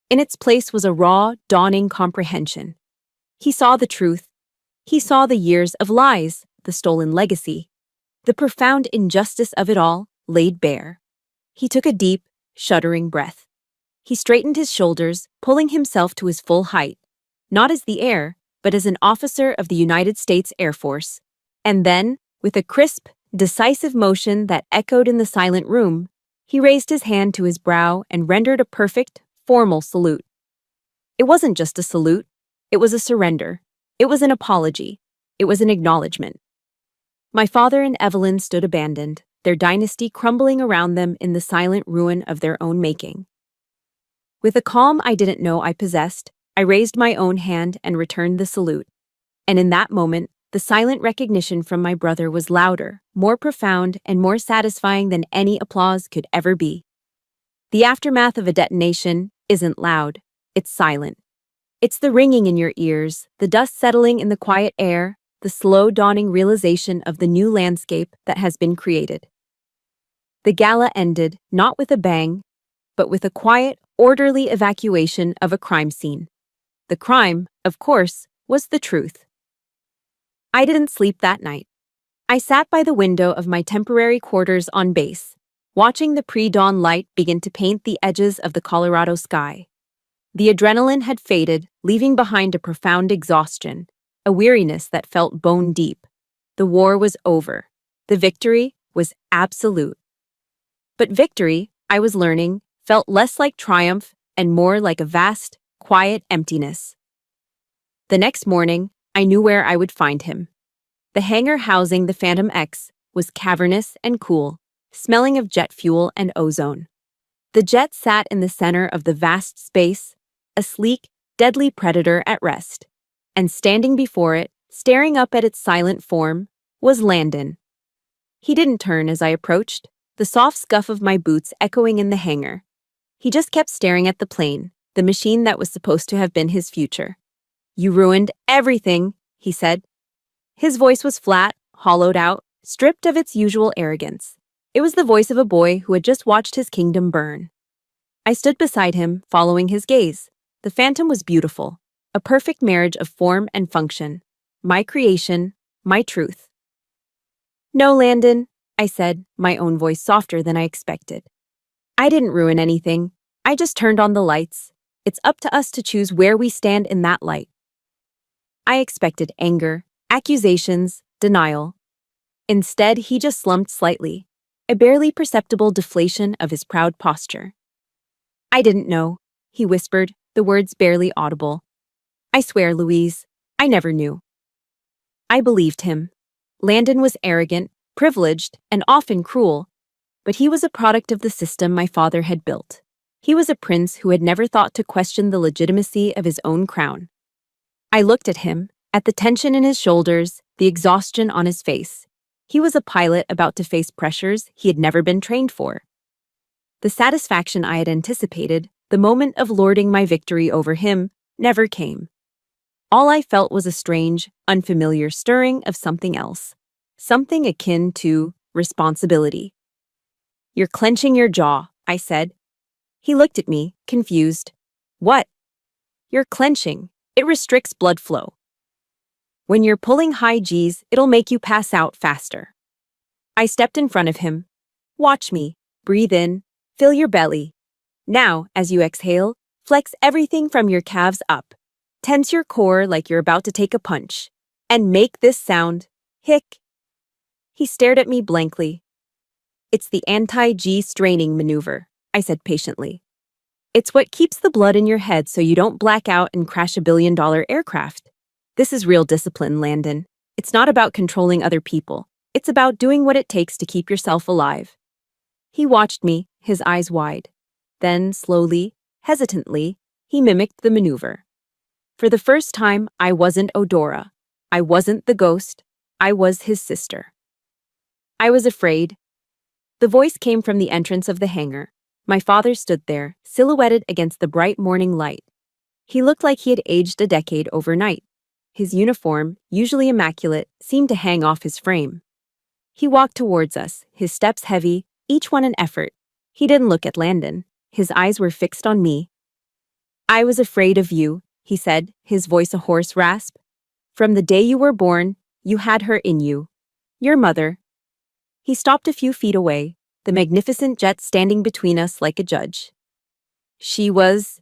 In its place was a raw, dawning comprehension. He saw the truth. He saw the years of lies, the stolen legacy, the profound injustice of it all laid bare. He took a deep, shuddering breath. He straightened his shoulders, pulling himself to his full height, not as the heir, but as an officer of the United States Air Force. And then, with a crisp, decisive motion that echoed in the silent room, he raised his hand to his brow and rendered a perfect, formal salute. It wasn't just a salute. It was a surrender. It was an apology. It was an acknowledgement. My father and Evelyn stood abandoned, their dynasty crumbling around them in the silent ruin of their own making. With a calm I didn't know I possessed, I raised my own hand and returned the salute. And in that moment, the silent recognition from my brother was louder, more profound, and more satisfying than any applause could ever be. The aftermath of a detonation isn't loud, it's silent. It's the ringing in your ears, the dust settling in the quiet air, the slow dawning realization of the new landscape that has been created. The gala ended, not with a bang, but with a quiet, orderly evacuation of a crime scene. The crime, of course, was the truth. I didn't sleep that night. I sat by the window of my temporary quarters on base, watching the pre-dawn light begin to paint the edges of the Colorado sky. The adrenaline had faded, leaving behind a profound exhaustion, a weariness that felt bone deep. The war was over. The victory was absolute. But victory, I was learning, felt less like triumph and more like a vast, quiet emptiness. The next morning, I knew where I would find him. The hangar housing the Phantom X was cavernous and cool, smelling of jet fuel and ozone. The jet sat in the center of the vast space, a sleek, deadly predator at rest. And standing before it, staring up at its silent form, was Landon. He didn't turn as I approached, the soft scuff of my boots echoing in the hangar. He just kept staring at the plane, the machine that was supposed to have been his future. "You ruined everything," he said. His voice was flat, hollowed out, stripped of its usual arrogance. It was the voice of a boy who had just watched his kingdom burn. I stood beside him, following his gaze. The Phantom was beautiful, a perfect marriage of form and function. My creation, my truth. "No, Landon," I said, my own voice softer than I expected. "I didn't ruin anything. I just turned on the lights. It's up to us to choose where we stand in that light." I expected anger, accusations, denial. Instead, he just slumped slightly, a barely perceptible deflation of his proud posture. "I didn't know," he whispered, the words barely audible. "I swear, Louise, I never knew." I believed him. Landon was arrogant, privileged, and often cruel, but he was a product of the system my father had built. He was a prince who had never thought to question the legitimacy of his own crown. I looked at him, at the tension in his shoulders, the exhaustion on his face. He was a pilot about to face pressures he had never been trained for. The satisfaction I had anticipated, the moment of lording my victory over him, never came. All I felt was a strange, unfamiliar stirring of something else, something akin to responsibility. "You're clenching your jaw," I said. He looked at me, confused. "What?" "You're clenching. It restricts blood flow. When you're pulling high G's, it'll make you pass out faster." I stepped in front of him. "Watch me. Breathe in. Fill your belly. Now, as you exhale, flex everything from your calves up. Tense your core like you're about to take a punch. And make this sound. Hic." He stared at me blankly. "It's the anti-G straining maneuver," I said patiently. "It's what keeps the blood in your head so you don't black out and crash a billion-dollar aircraft. This is real discipline, Landon. It's not about controlling other people. It's about doing what it takes to keep yourself alive." He watched me, his eyes wide. Then, slowly, hesitantly, he mimicked the maneuver. For the first time, I wasn't Odora. I wasn't the ghost. I was his sister. I was afraid. The voice came from the entrance of the hangar. My father stood there, silhouetted against the bright morning light. He looked like he had aged a decade overnight. His uniform, usually immaculate, seemed to hang off his frame. He walked towards us, his steps heavy, each one an effort. He didn't look at Landon. His eyes were fixed on me. "I was afraid of you," he said, his voice a hoarse rasp. "From the day you were born, you had her in you. Your mother." He stopped a few feet away, the magnificent jet standing between us like a judge. "She was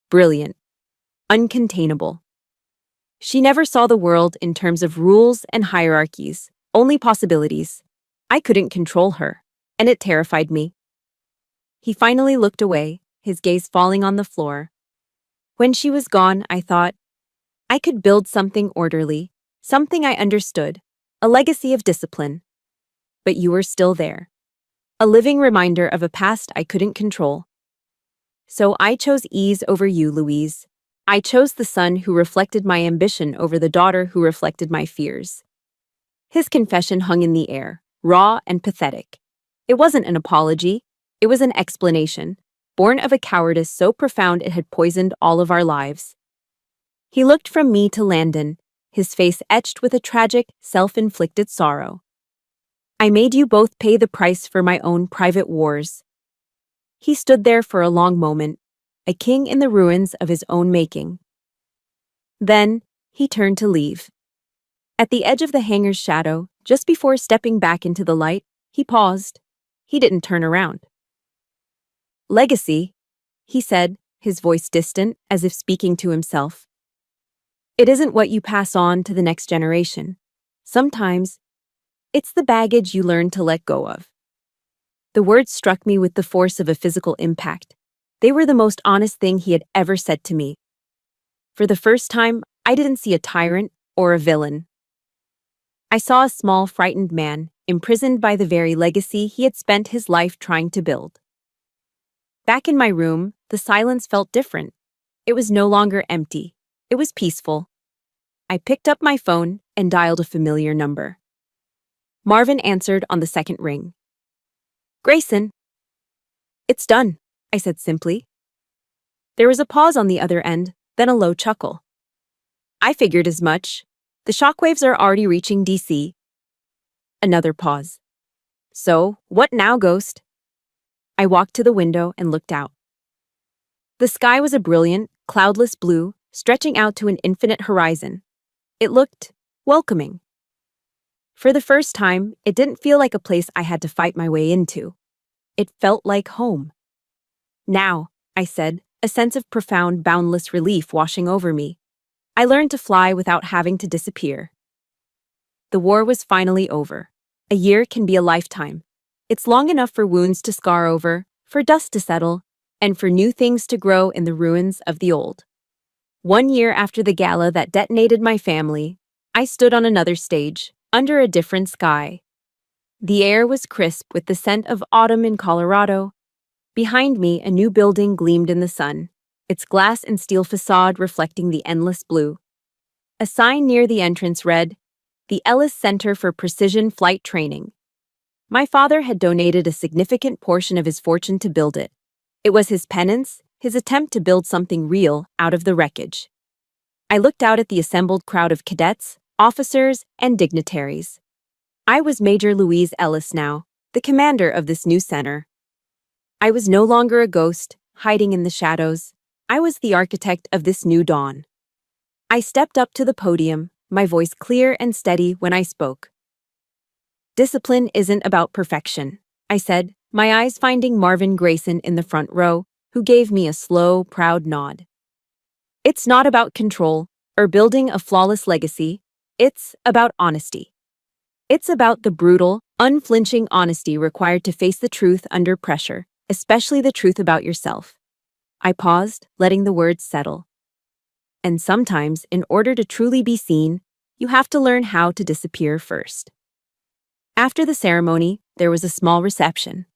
brilliant, uncontainable. She never saw the world in terms of rules and hierarchies, only possibilities. I couldn't control her, and it terrified me." He finally looked away, his gaze falling on the floor. When she was gone, I thought, I could build something orderly, something I understood, a legacy of discipline. But you were still there, a living reminder of a past I couldn't control. So I chose ease over you, Louise. I chose the son who reflected my ambition over the daughter who reflected my fears. His confession hung in the air, raw and pathetic. It wasn't an apology, it was an explanation, born of a cowardice so profound it had poisoned all of our lives. He looked from me to Landon, his face etched with a tragic, self-inflicted sorrow. "I made you both pay the price for my own private wars." He stood there for a long moment, a king in the ruins of his own making. Then, he turned to leave. At the edge of the hangar's shadow, just before stepping back into the light, he paused. He didn't turn around. "Legacy," he said, his voice distant, as if speaking to himself. "It isn't what you pass on to the next generation. Sometimes, it's the baggage you learn to let go of." The words struck me with the force of a physical impact. They were the most honest thing he had ever said to me. For the first time, I didn't see a tyrant or a villain. I saw a small, frightened man, imprisoned by the very legacy he had spent his life trying to build. Back in my room, the silence felt different. It was no longer empty. It was peaceful. I picked up my phone and dialed a familiar number. Marvin answered on the second ring. "Grayson." "It's done," I said simply. There was a pause on the other end, then a low chuckle. "I figured as much. The shockwaves are already reaching DC." Another pause. "So, what now, Ghost?" I walked to the window and looked out. The sky was a brilliant, cloudless blue, stretching out to an infinite horizon. It looked welcoming. For the first time, it didn't feel like a place I had to fight my way into. It felt like home. "Now," I said, a sense of profound, boundless relief washing over me. I learned to fly without having to disappear. The war was finally over. A year can be a lifetime. It's long enough for wounds to scar over, for dust to settle, and for new things to grow in the ruins of the old. 1 year after the gala that detonated my family, I stood on another stage, under a different sky. The air was crisp with the scent of autumn in Colorado. Behind me, a new building gleamed in the sun, its glass and steel facade reflecting the endless blue. A sign near the entrance read, "The Ellis Center for Precision Flight Training." My father had donated a significant portion of his fortune to build it. It was his penance, his attempt to build something real out of the wreckage. I looked out at the assembled crowd of cadets, officers, and dignitaries. I was Major Louise Ellis now, the commander of this new center. I was no longer a ghost, hiding in the shadows. I was the architect of this new dawn. I stepped up to the podium, my voice clear and steady when I spoke. "Discipline isn't about perfection," I said, my eyes finding Marvin Grayson in the front row, who gave me a slow, proud nod. "It's not about control or building a flawless legacy. It's about honesty. It's about the brutal, unflinching honesty required to face the truth under pressure, especially the truth about yourself." I paused, letting the words settle. And sometimes, in order to truly be seen, you have to learn how to disappear first. After the ceremony, there was a small reception.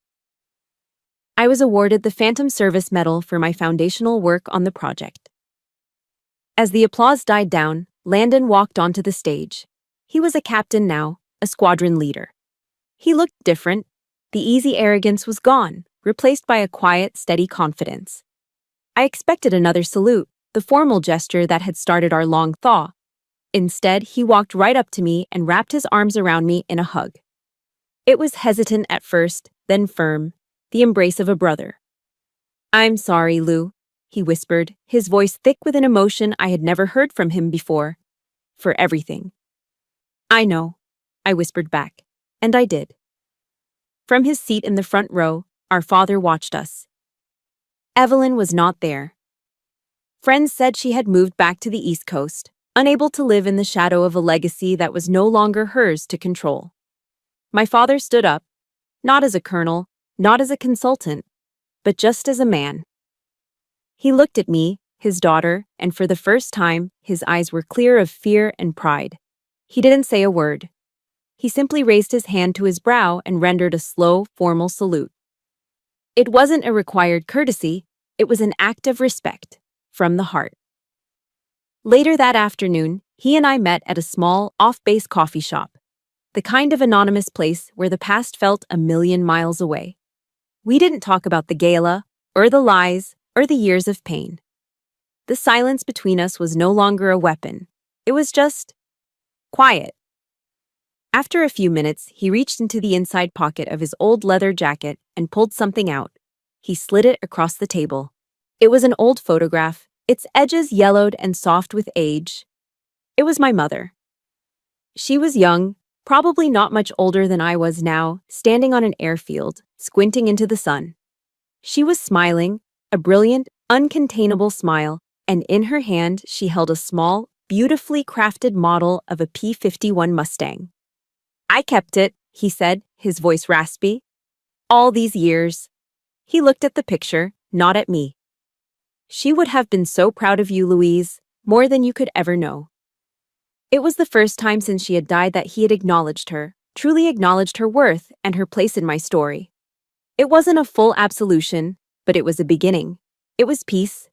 I was awarded the Phantom Service Medal for my foundational work on the project. As the applause died down, Landon walked onto the stage. He was a captain now, a squadron leader. He looked different. The easy arrogance was gone, replaced by a quiet, steady confidence. I expected another salute, the formal gesture that had started our long thaw. Instead, he walked right up to me and wrapped his arms around me in a hug. It was hesitant at first, then firm, the embrace of a brother. "I'm sorry, Lou," he whispered, his voice thick with an emotion I had never heard from him before. "For everything." "I know," I whispered back, and I did. From his seat in the front row, our father watched us. Evelyn was not there. Friends said she had moved back to the East Coast, unable to live in the shadow of a legacy that was no longer hers to control. My father stood up, not as a colonel, not as a consultant, but just as a man. He looked at me, his daughter, and for the first time, his eyes were clear of fear and pride. He didn't say a word. He simply raised his hand to his brow and rendered a slow, formal salute. It wasn't a required courtesy, it was an act of respect, from the heart. Later that afternoon, he and I met at a small, off-base coffee shop, the kind of anonymous place where the past felt a million miles away. We didn't talk about the gala, or the lies, or the years of pain. The silence between us was no longer a weapon. It was just quiet. After a few minutes, he reached into the inside pocket of his old leather jacket and pulled something out. He slid it across the table. It was an old photograph, its edges yellowed and soft with age. It was my mother. She was young, probably not much older than I was now, standing on an airfield, squinting into the sun. She was smiling, a brilliant, uncontainable smile, and in her hand she held a small, beautifully crafted model of a P-51 Mustang. "I kept it," he said, his voice raspy. "All these years." He looked at the picture, not at me. "She would have been so proud of you, Louise, more than you could ever know." It was the first time since she had died that he had acknowledged her, truly acknowledged her worth and her place in my story. It wasn't a full absolution, but it was a beginning. It was peace.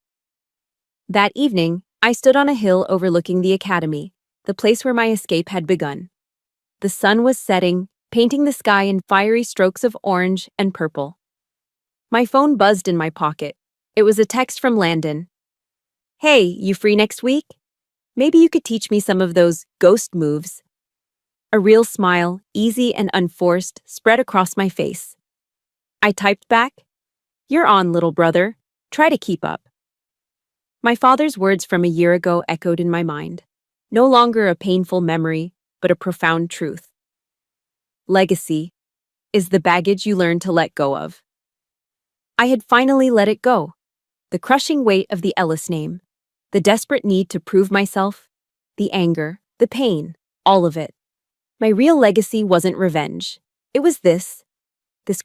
That evening, I stood on a hill overlooking the academy, the place where my escape had begun. The sun was setting, painting the sky in fiery strokes of orange and purple. My phone buzzed in my pocket. It was a text from Landon. "Hey, you free next week? Maybe you could teach me some of those ghost moves." A real smile, easy and unforced, spread across my face. I typed back, "You're on, little brother. Try to keep up." My father's words from a year ago echoed in my mind. No longer a painful memory, but a profound truth. Legacy is the baggage you learn to let go of. I had finally let it go. The crushing weight of the Ellis name. The desperate need to prove myself, the anger, the pain, all of it. My real legacy wasn't revenge. It was this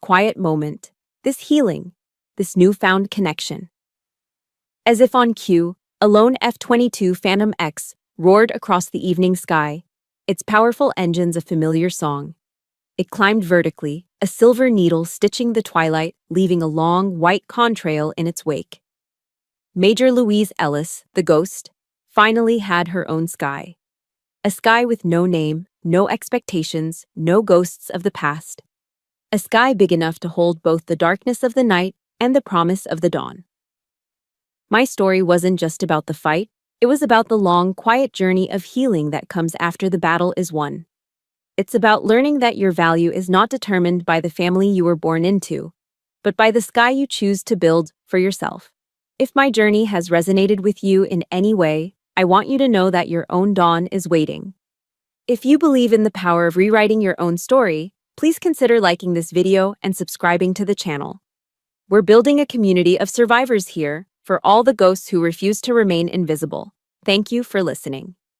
quiet moment, this healing, this newfound connection. As if on cue, a lone F-22 Phantom X roared across the evening sky, its powerful engines a familiar song. It climbed vertically, a silver needle stitching the twilight, leaving a long, white contrail in its wake. Major Louise Ellis, the ghost, finally had her own sky. A sky with no name, no expectations, no ghosts of the past. A sky big enough to hold both the darkness of the night and the promise of the dawn. My story wasn't just about the fight, it was about the long, quiet journey of healing that comes after the battle is won. It's about learning that your value is not determined by the family you were born into, but by the sky you choose to build for yourself. If my journey has resonated with you in any way, I want you to know that your own dawn is waiting. If you believe in the power of rewriting your own story, please consider liking this video and subscribing to the channel. We're building a community of survivors here for all the ghosts who refuse to remain invisible. Thank you for listening.